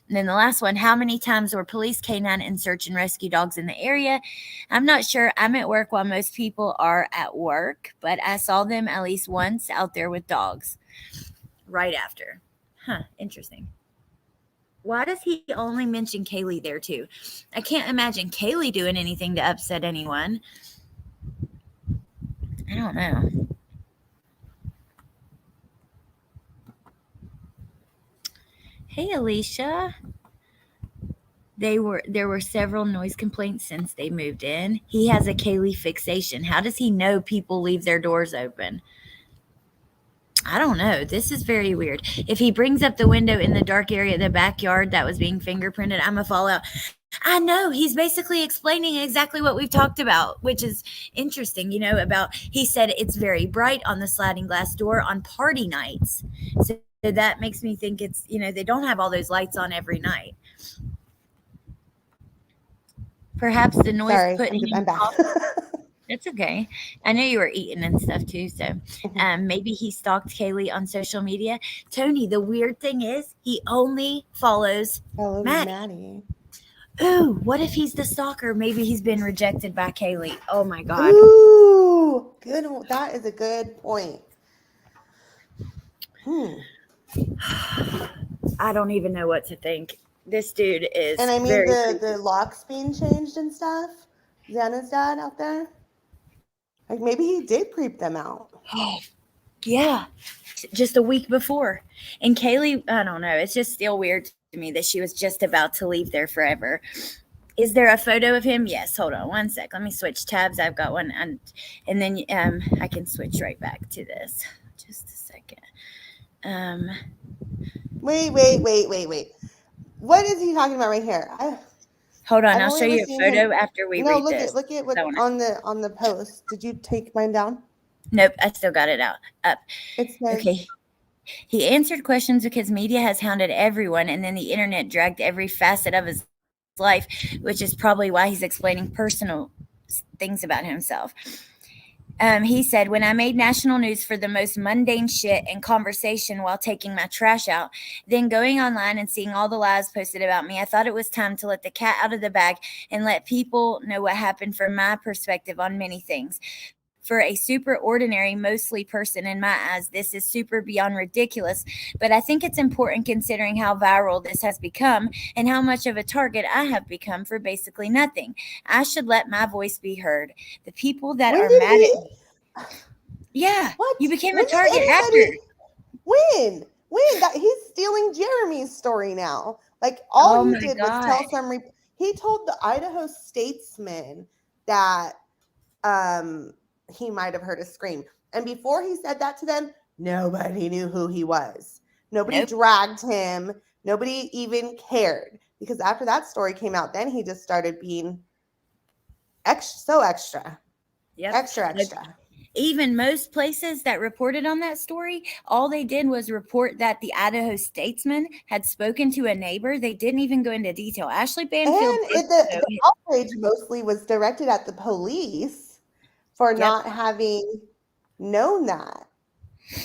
And then the last one, how many times were police canine and search and rescue dogs in the area? I'm not sure. I'm at work while most people are at work, but I saw them at least once out there with dogs right after. Huh, interesting. Why does he only mention Kaylee there too? I can't imagine Kaylee doing anything to upset anyone. I don't know. Hey, Alicia. There were several noise complaints since they moved in. He has a Kaylee fixation. How does he know people leave their doors open? I don't know. This is very weird. If he brings up the window in the dark area of the backyard that was being fingerprinted, I'm a fallout. I know. He's basically explaining exactly what we've talked about, which is interesting, about he said it's very bright on the sliding glass door on party nights. So that makes me think it's, they don't have all those lights on every night. Perhaps the noise Sorry, put him I'm back. off. It's okay. I know you were eating and stuff too. So maybe he stalked Kaylee on social media. Tony, the weird thing is he only follows Maddie. Ooh, what if he's the stalker? Maybe he's been rejected by Kaylee. Oh my God. Ooh, good. That is a good point. I don't even know what to think. This dude is. And I mean, the locks being changed and stuff. Xana's dad out there. Like maybe he did creep them out. Yeah, just a week before. And Kaylee, I don't know. It's just still weird to me that she was just about to leave there forever. Is there a photo of him? Yes. Hold on one sec. Let me switch tabs. I've got one. And then I can switch right back to this. Just a second. Wait. What is he talking about right here? Hold on. I'll show you a photo after we read this. Look at what's on the post. Did you take mine down? Nope. I still got it up. It says, okay. He answered questions because media has hounded everyone, and then the internet dragged every facet of his life, which is probably why he's explaining personal things about himself. He said, when I made national news for the most mundane shit and conversation while taking my trash out, then going online and seeing all the lies posted about me, I thought it was time to let the cat out of the bag and let people know what happened from my perspective on many things. For a super ordinary, mostly person in my eyes, this is super beyond ridiculous, but I think it's important considering how viral this has become and how much of a target I have become for basically nothing. I should let my voice be heard. The people that are mad at me. Yeah, what? You became a target after. When? He's stealing Jeremy's story now. Like all he did was tell he told the Idaho Statesman that he might have heard a scream. And before he said that to them, nobody knew who he was. Nobody dragged him. Nobody even cared. Because after that story came out, then he just started being extra. Yep. Extra. Even most places that reported on that story, all they did was report that the Idaho Statesman had spoken to a neighbor. They didn't even go into detail. Ashley Banfield. And the outrage mostly was directed at the police for not having known that.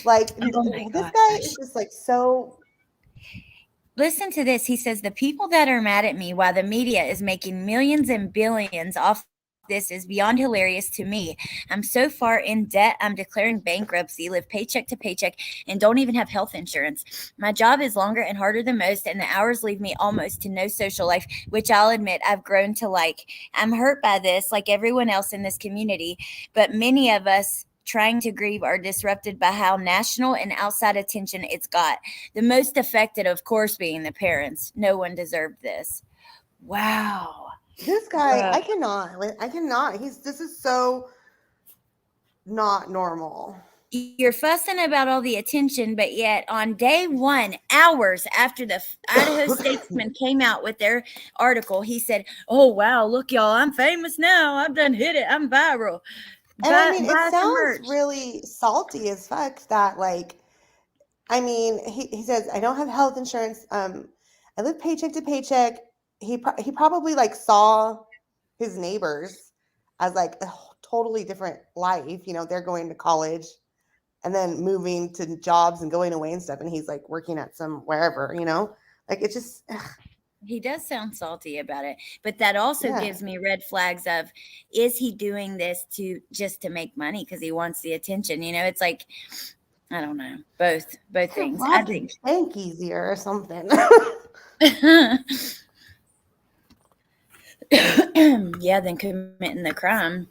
Like, this guy is just like so. Listen to this. He says, the people that are mad at me while the media is making millions and billions off this is beyond hilarious to me. I'm so far in debt, I'm declaring bankruptcy, live paycheck to paycheck, and don't even have health insurance. My job is longer and harder than most, and the hours leave me almost to no social life, which I'll admit I've grown to like. I'm hurt by this, like everyone else in this community, but many of us trying to grieve are disrupted by how national and outside attention it's got. The most affected, of course, being the parents. No one deserved this. Wow. This guy, I cannot. This is so not normal. You're fussing about all the attention, but yet on day one, hours after the Idaho Statesman came out with their article, he said, "Oh wow, look y'all, I'm famous now. I've done hit it. I'm viral." And I mean, it sounds really salty as fuck that like I mean, he says, I don't have health insurance. I live paycheck to paycheck. He probably like saw his neighbors as like a totally different life. You know, they're going to college and then moving to jobs and going away and stuff. And he's like working at some wherever, you know, like it just, He does sound salty about it, but that also Yeah. gives me red flags of, is he doing this just to make money because he wants the attention? You know, it's like, I don't know, both things. I rob the think. bank easier or something. Yeah, than committing the crime.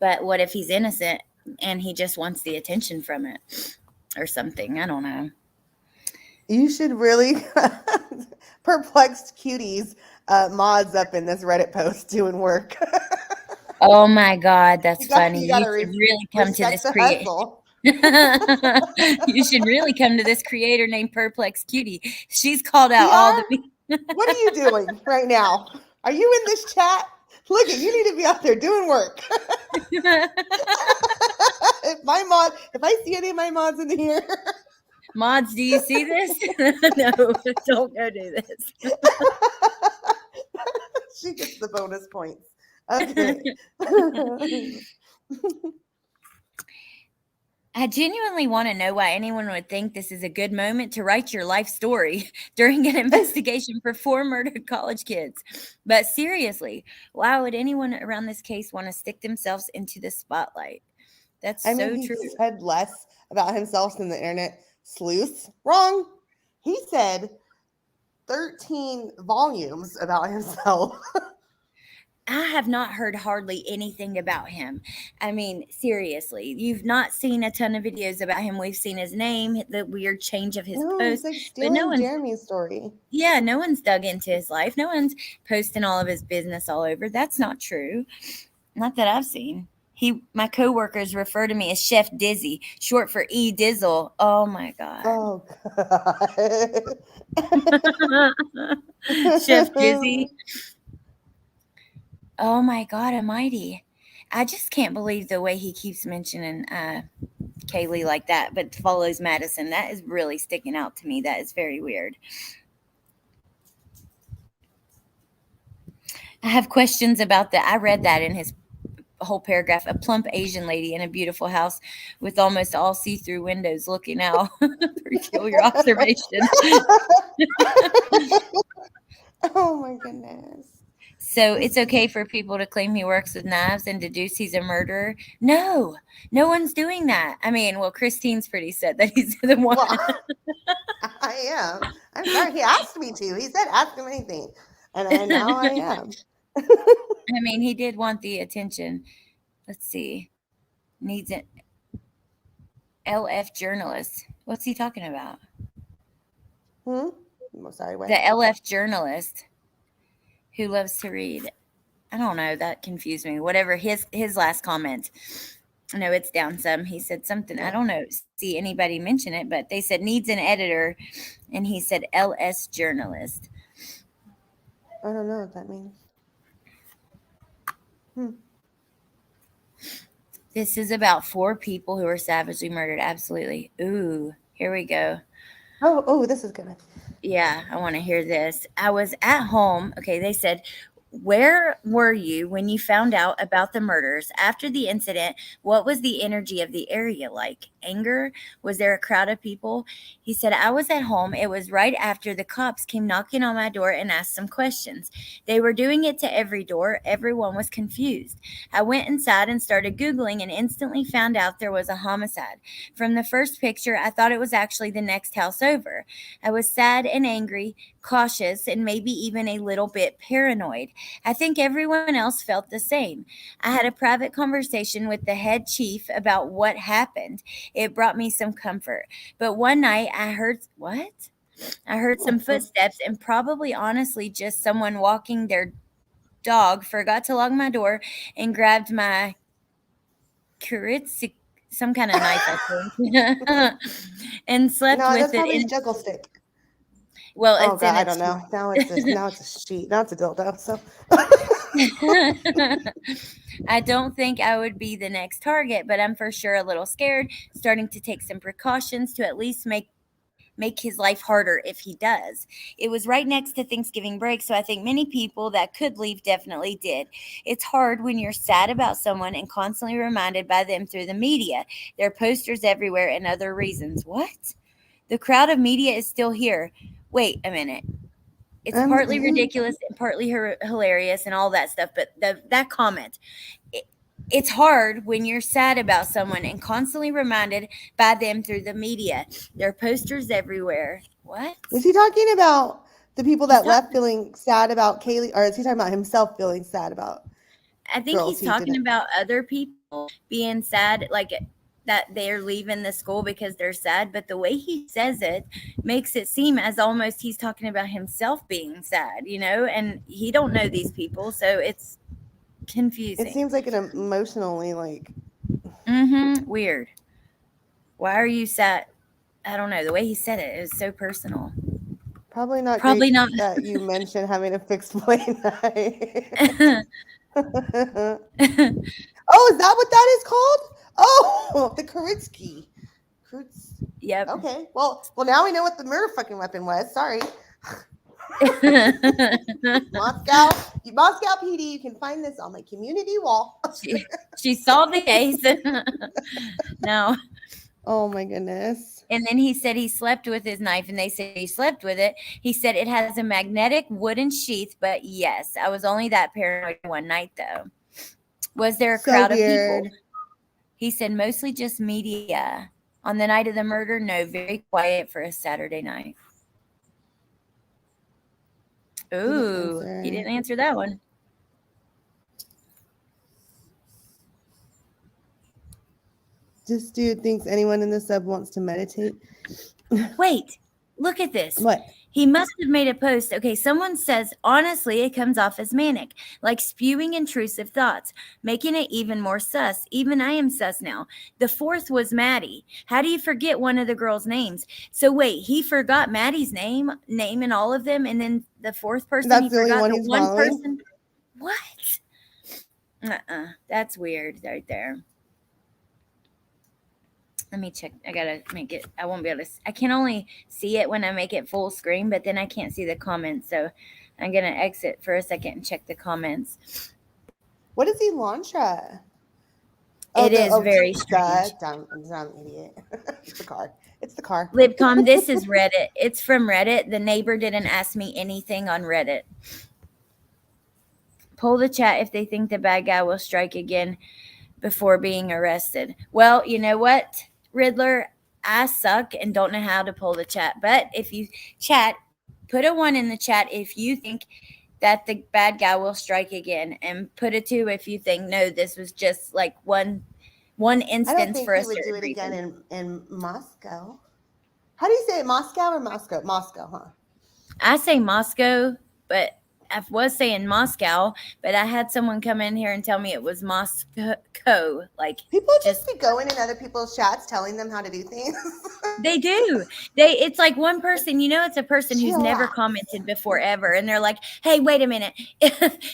But what if he's innocent and he just wants the attention from it or something? I don't know. You should really perplexed cuties mods up in this Reddit post doing work. Oh my God, that's You funny. You gotta should really come to respect this the hustle. You should really come to this creator named Perplex Cutie. She's called out all the. What are you doing right now? Are you in this chat? Look, you need to be out there doing work. If I see any of my mods in here. Mods, do you see this? No, don't go do this. She gets the bonus points. Okay. I genuinely want to know why anyone would think this is a good moment to write your life story during an investigation for 4 murdered college kids. But seriously, why would anyone around this case want to stick themselves into the spotlight? That's so true. He said less about himself than the internet sleuths. Wrong. He said 13 volumes about himself. I have not heard hardly anything about him. I mean, seriously, you've not seen a ton of videos about him. We've seen his name, the weird change of his post. It's like stealing Jeremy's story. Yeah, no one's dug into his life. No one's posting all of his business all over. That's not true. Not that I've seen. My coworkers refer to me as Chef Dizzy, short for E Dizzle. Oh my God. Oh God. Chef Dizzy. Oh my God almighty. I just can't believe the way he keeps mentioning Kaylee like that, but follows Madison. That is really sticking out to me. That is very weird. I have questions about that. I read that in his whole paragraph. A plump Asian lady in a beautiful house with almost all see-through windows looking out. Peculiar observation. Oh my goodness. So it's okay for people to claim he works with knives and deduce he's a murderer? No one's doing that. I mean, well, Christine's pretty sad that he's the one. Well, I am. I'm sorry. He asked me to. He said, ask him anything. And now I am. I mean, he did want the attention. Let's see. Needs an LF journalist. What's he talking about? I'm sorry. What? The LF journalist who loves to read. I don't know. That confused me. Whatever his last comment. No, it's down some. He said something. I don't know. See anybody mention it, but they said needs an editor, and he said LS journalist. I don't know what that means. This is about 4 people who were savagely murdered. Absolutely. Ooh, here we go. Oh, this is good. Yeah, I want to hear this. I was at home. Okay, they said, where were you when you found out about the murders? After the incident, what was the energy of the area like? Anger? Was there a crowd of people? He said, I was at home. It was right after the cops came knocking on my door and asked some questions. They were doing it to every door. Everyone was confused. I went inside and started Googling and instantly found out there was a homicide. From the first picture, I thought it was actually the next house over. I was sad and angry, cautious, and maybe even a little bit paranoid. I think everyone else felt the same. I had a private conversation with the head chief about what happened. It brought me some comfort. But one night I heard some footsteps and probably honestly just someone walking their dog forgot to lock my door and grabbed my some kind of knife, I think, and slept with it. In juggle stick. Well, oh God, I don't know. Now it's a sheet. Now it's a dildo. So I don't think I would be the next target, but I'm for sure a little scared, starting to take some precautions to at least make make his life harder if he does. It was right next to Thanksgiving break, so I think many people that could leave definitely did. It's hard when you're sad about someone and constantly reminded by them through the media. There are posters everywhere and other reasons. What? The crowd of media is still here. Wait a minute. It's partly ridiculous and partly hilarious and all that stuff, but that comment, it's hard when you're sad about someone and constantly reminded by them through the media. There are posters everywhere. What? Was he talking about the people that He's left feeling sad about Kaylee, or is he talking about himself feeling sad about? I think girls he's who talking didn't? about other people being sad, like that they're leaving the school because they're sad. But the way he says it makes it seem as almost he's talking about himself being sad, and he don't know these people, so it's confusing. It seems like an emotionally like. Weird. Why are you sad? I don't know. The way he said it was so personal. Probably not that you mentioned having a fixed play night. Oh, is that what that is called? Oh, the Kuritsky. Yep. Okay. Well, now we know what the murder fucking weapon was. Sorry. Moscow PD. You can find this on my community wall. She solved the case. No. Oh my goodness. And then he said he slept with his knife, and they said he slept with it. He said it has a magnetic wooden sheath, but yes, I was only that paranoid one night though. Was there a crowd of people? He said mostly just media. On the night of the murder, no, very quiet for a Saturday night. Ooh, he didn't answer that one. This dude thinks anyone in the sub wants to meditate. Wait, look at this. What? He must have made a post. Okay, someone says, honestly, it comes off as manic, like spewing intrusive thoughts, making it even more sus. Even I am sus now. The fourth was Maddie. How do you forget one of the girls' names? So wait, he forgot Maddie's name in all of them, and then the fourth person, that's he the only forgot one the he's one following? person. What? That's weird right there. Let me check. I gotta make it. I won't be able to. I can only see it when I make it full screen, but then I can't see the comments. So I'm gonna exit for a second and check the comments. What does he launch at? It is very strange. I'm an idiot. It's the car. It's the car. Libcom, this is Reddit. It's from Reddit. The neighbor didn't ask me anything on Reddit. Poll the chat if they think the bad guy will strike again before being arrested. Well, you know what, Riddler? I suck and don't know how to pull the chat. But if you chat, put a 1 in the chat if you think that the bad guy will strike again, and put a 2 if you think no, this was just like one instance. I don't think for he a would do certain it reason. again in Moscow. How do you say it? Moscow or Moscow? Moscow, huh? I say Moscow, but I was saying Moscow, but I had someone come in here and tell me it was Moscow. Like, people just be going in other people's chats telling them how to do things. They do. It's like one person, it's a person who's Chill never out. commented before ever. And they're like, hey, wait a minute.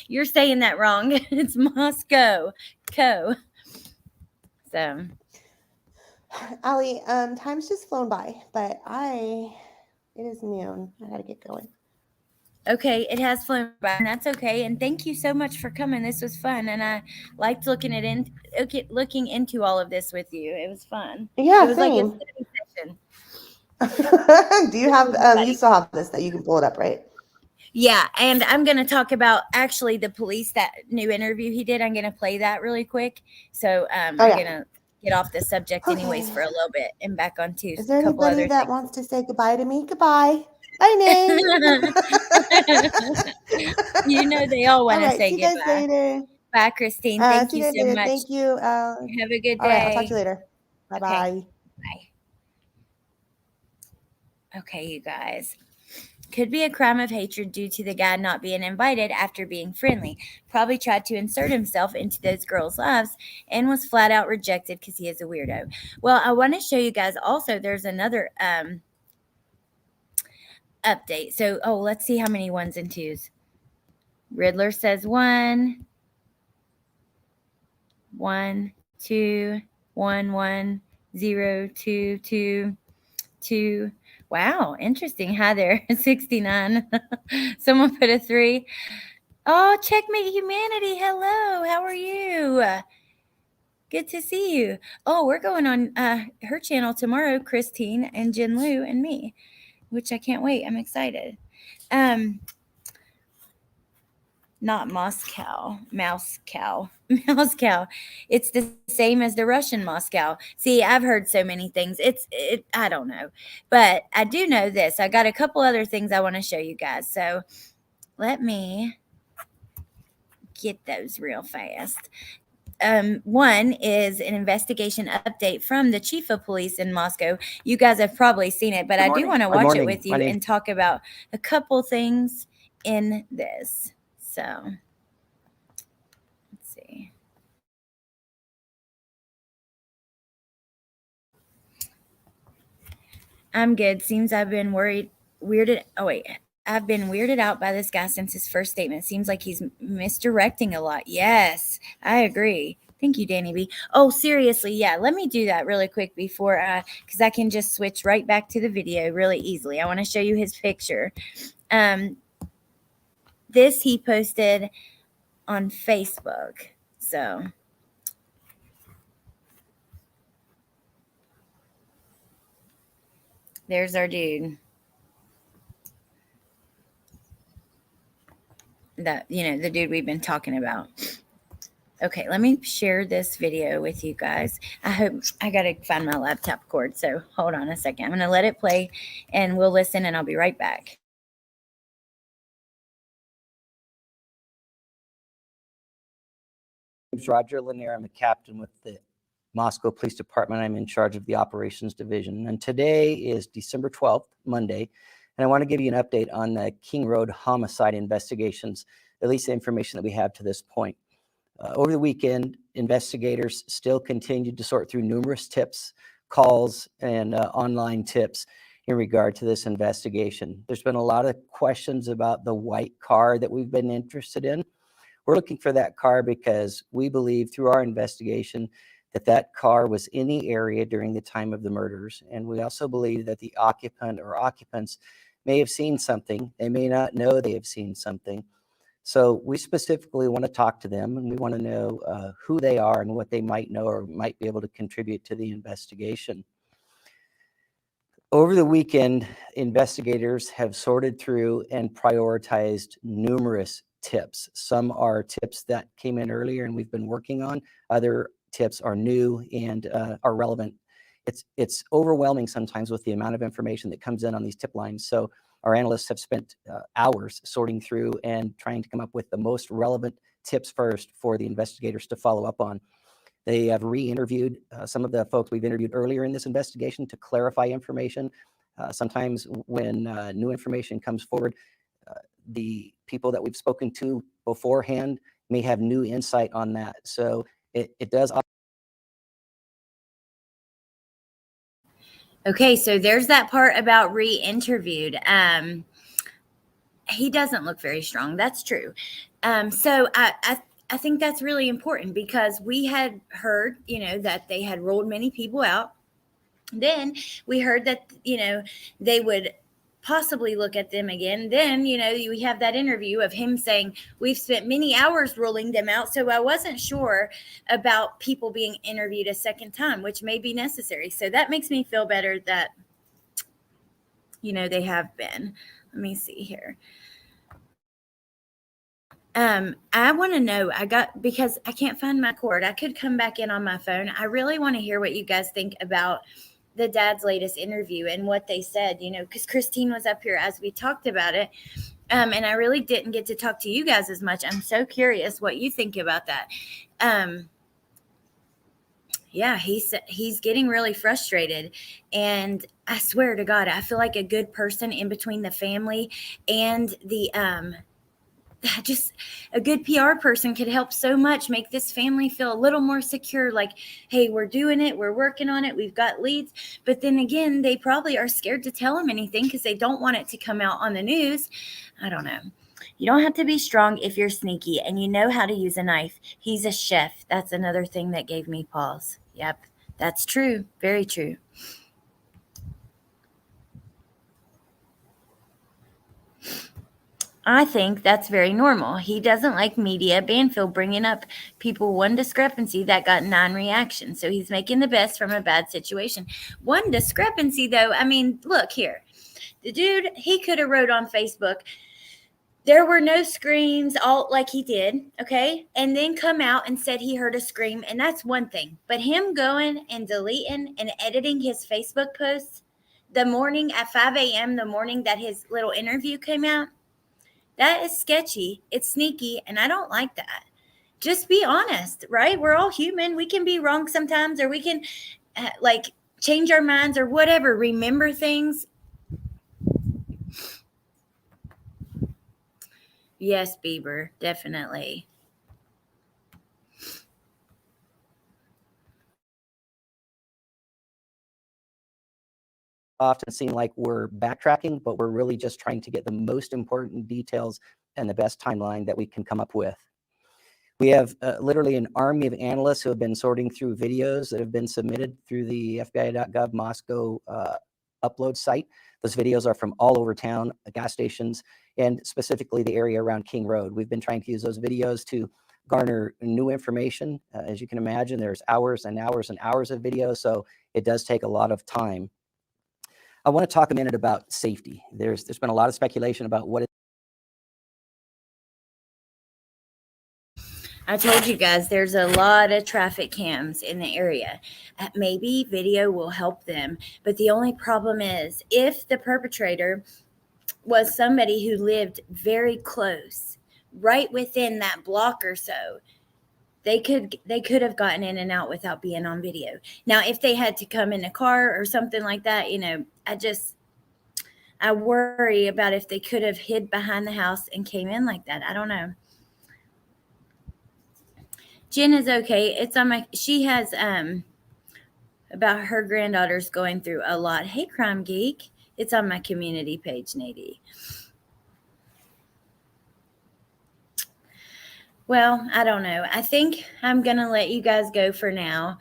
You're saying that wrong. It's Moscow. So Allie, time's just flown by, but it is noon. I gotta get going. okay, it has flown by, and that's okay. And thank you so much for coming. This was fun, and I liked looking into all of this with you. It was fun. Yeah, it was same. like a study session. Do you have you still have this that you can pull it up, right? Yeah, and I'm going to talk about actually the police, that new interview he did. I'm going to play that really quick. So I'm going to get off the subject anyways for a little bit and back on to Is there a couple anybody other that things. wants to say goodbye to me? Goodbye. Bye, Nay. They all want to say see you guys goodbye. later. Bye, Christine. Thank you so later. much. Thank you. Have a good day. All right, I'll talk to you later. Bye-bye. Okay. Bye. Okay, you guys. Could be a crime of hatred due to the guy not being invited after being friendly. Probably tried to insert himself into those girls' lives and was flat out rejected because he is a weirdo. Well, I want to show you guys also, there's another update. So, let's see how many 1s and 2s. Riddler says 1, 1, 2, 1, 1, 0, 2, 2, 2, Wow, interesting. Hi there, 69. Someone put a 3. Oh, Checkmate Humanity. Hello, how are you? Good to see you. Oh, we're going on her channel tomorrow, Christine and Jen Lu and me, which I can't wait. I'm excited. Not Moscow, Moscow. Moscow. It's the same as the Russian Moscow. See, I've heard so many things. I don't know. But I do know this. I got a couple other things I want to show you guys. So let me get those real fast. One is an investigation update from the chief of police in Moscow. You guys have probably seen it, but I do want to watch it with you and talk about a couple things in this. So let's see. I'm good. Seems I've been I've been weirded out by this guy since his first statement. Seems like he's misdirecting a lot. Yes, I agree. Thank you, Danny B. Oh, seriously, yeah. Let me do that really quick before because I can just switch right back to the video really easily. I want to show you his picture. This he posted on Facebook. So there's our dude. The dude we've been talking about. Okay, let me share this video with you guys. I got to find my laptop cord, so hold on a second. I'm going to let it play, and we'll listen, and I'll be right back. My name's Roger Lanier. I'm a captain with the Moscow Police Department. I'm in charge of the Operations Division. And today is December 12th, Monday, and I want to give you an update on the King Road homicide investigations, at least the information that we have to this point. Over the weekend, investigators still continued to sort through numerous tips, calls, and online tips in regard to this investigation. There's been a lot of questions about the white car that we've been interested in. We're looking for that car because we believe through our investigation that that car was in the area during the time of the murders. And we also believe that the occupant or occupants may have seen something. They may not know they have seen something. So we specifically want to talk to them, and we want to know who they are and what they might know or might be able to contribute to the investigation. Over the weekend, investigators have sorted through and prioritized numerous tips. Some are tips that came in earlier and we've been working on. Other tips are new and are relevant. It's overwhelming sometimes with the amount of information that comes in on these tip lines. So our analysts have spent hours sorting through and trying to come up with the most relevant tips first for the investigators to follow up on. They have re-interviewed some of the folks we've interviewed earlier in this investigation to clarify information. Sometimes when new information comes forward, the people that we've spoken to beforehand may have new insight on that. So it does. Okay, so there's that part about re-interviewed. He doesn't look very strong. That's true. So I think that's really important because we had heard, that they had ruled many people out. Then we heard that, they would possibly look at them again. Then, we have that interview of him saying, we've spent many hours ruling them out. So I wasn't sure about people being interviewed a second time, which may be necessary. So that makes me feel better that, they have been. Let me see here. I want to know, because I can't find my cord. I could come back in on my phone. I really want to hear what you guys think about the dad's latest interview and what they said, because Christine was up here as we talked about it. And I really didn't get to talk to you guys as much. I'm so curious what you think about that. Yeah, he's getting really frustrated. And I swear to God, I feel like a good person in between the family and the, just a good PR person could help so much, make this family feel a little more secure. Like, hey, we're doing it. We're working on it. We've got leads. But then again, they probably are scared to tell him anything because they don't want it to come out on the news. I don't know. You don't have to be strong if you're sneaky and you know how to use a knife. He's a chef. That's another thing that gave me pause. Yep, that's true. Very true. I think that's very normal. He doesn't like media Banfield bringing up people one discrepancy that got 9 reactions. So he's making the best from a bad situation. One discrepancy, though, I mean, look here. The dude, he could have wrote on Facebook, there were no screams, all like he did, okay? And then come out and said he heard a scream, and that's one thing. But him going and deleting and editing his Facebook posts the morning at 5 a.m., the morning that his little interview came out, that is sketchy. It's sneaky, and I don't like that. Just be honest, right? We're all human. We can be wrong sometimes, or we can like change our minds or whatever, remember things. Yes, Bieber, definitely. Often seem like we're backtracking, but we're really just trying to get the most important details and the best timeline that we can come up with. We have literally an army of analysts who have been sorting through videos that have been submitted through the FBI.gov Moscow upload site. Those videos are from all over town, gas stations, and specifically the area around King Road. We've been trying to use those videos to garner new information. As you can imagine, there's hours and hours and hours of video, so it does take a lot of time. I want to talk a minute about safety. There's been a lot of speculation about what I told you guys there's a lot of traffic cams in the area. Maybe video will help them. But the only problem is if the perpetrator was somebody who lived very close, right within that block or so, they could have gotten in and out without being on video. Now, if they had to come in a car or something like that, you know, I worry about if they could have hid behind the house and came in like that. I don't know. Jen is okay. It's on my, she has about her granddaughters going through a lot. Hey, Crime Geek. It's on my community page, Nadie. Well, I don't know. I think I'm going to let you guys go for now.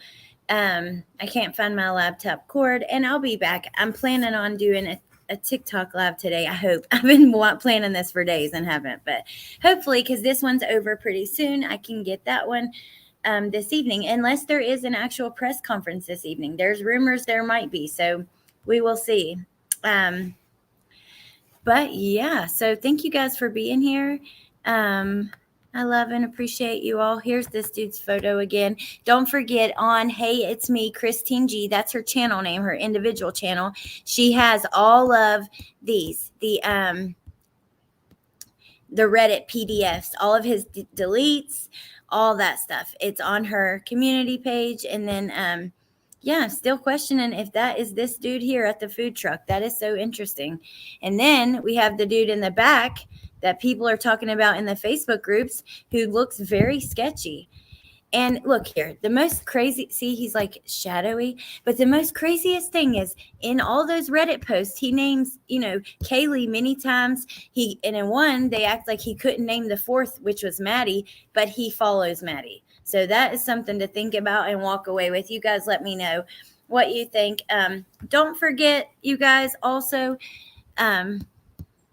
I can't find my laptop cord, and I'll be back. I'm planning on doing a TikTok live today. I hope. I've been planning this for days and haven't, but hopefully, because this one's over pretty soon, I can get that one this evening, unless there is an actual press conference this evening. There's rumors there might be, so we will see. But yeah, so thank you guys for being here. I love and appreciate you all. Here's this dude's photo again. Don't forget on Hey, It's Me, Christine G. That's her channel name, her individual channel. She has all of these, the Reddit PDFs, all of his deletes, all that stuff. It's on her community page. And then, yeah, I'm still questioning if that is this dude here at the food truck. That is so interesting. And then we have the dude in the back that people are talking about in the Facebook groups who looks very sketchy. And look here, the most crazy, see, he's like shadowy, but the most craziest thing is in all those Reddit posts, he names, you know, Kaylee many times. And in one, they act like he couldn't name the fourth, which was Maddie, but he follows Maddie. So that is something to think about and walk away with. You guys let me know what you think. Don't forget, you guys, also,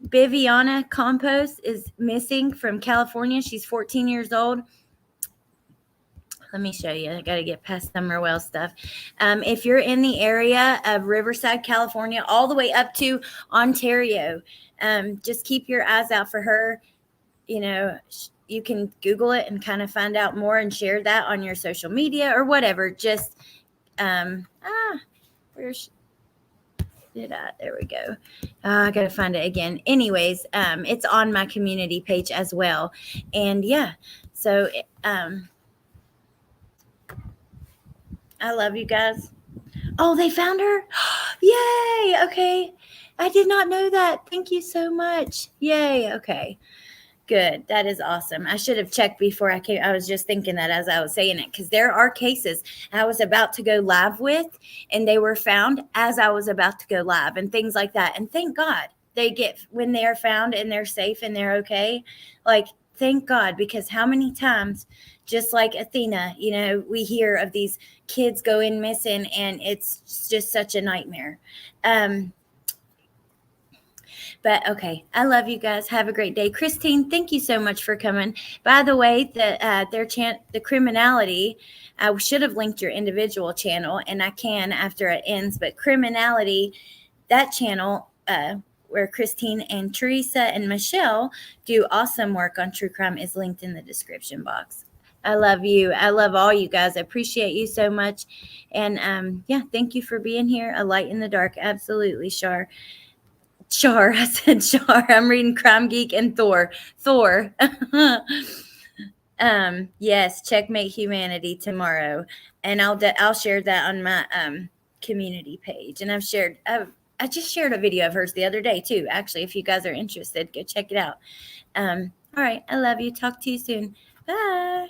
Biviana Compost is missing from California. She's 14 years old. Let me show you. I got to get past Summer Wells stuff. If you're in the area of Riverside, California, all the way up to Ontario, just keep your eyes out for her. You know, you can Google it and kind of find out more and share that on your social media or whatever. Just, where's there we go. I got to find it again. Anyways, it's on my community page as well. And yeah, so, I love you guys. Oh, they found her? Yay. Okay. I did not know that. Thank you so much. Yay. Okay. Good. That is awesome. I should have checked before I came. I was just thinking that as I was saying it, because there are cases I was about to go live with, and they were found as I was about to go live and things like that. And thank God they get when they are found and they're safe and they're okay. Like, thank God, because how many times, just like Athena, you know, we hear of these kids going missing and it's just such a nightmare. But okay, I love you guys. Have a great day. Christine, thank you so much for coming. By the way, the Criminality, I should have linked your individual channel, and I can after it ends. But Criminality, that channel where Christine and Teresa and Michelle do awesome work on true crime is linked in the description box. I love you. I love all you guys. I appreciate you so much. And yeah, thank you for being here. A light in the dark. Absolutely, Shar. I said Char. I'm reading Crime Geek and Thor. Yes, Checkmate Humanity tomorrow, and I'll share that on my community page. And I just shared a video of hers the other day too. Actually, if you guys are interested, go check it out. All right, I love you. Talk to you soon. Bye.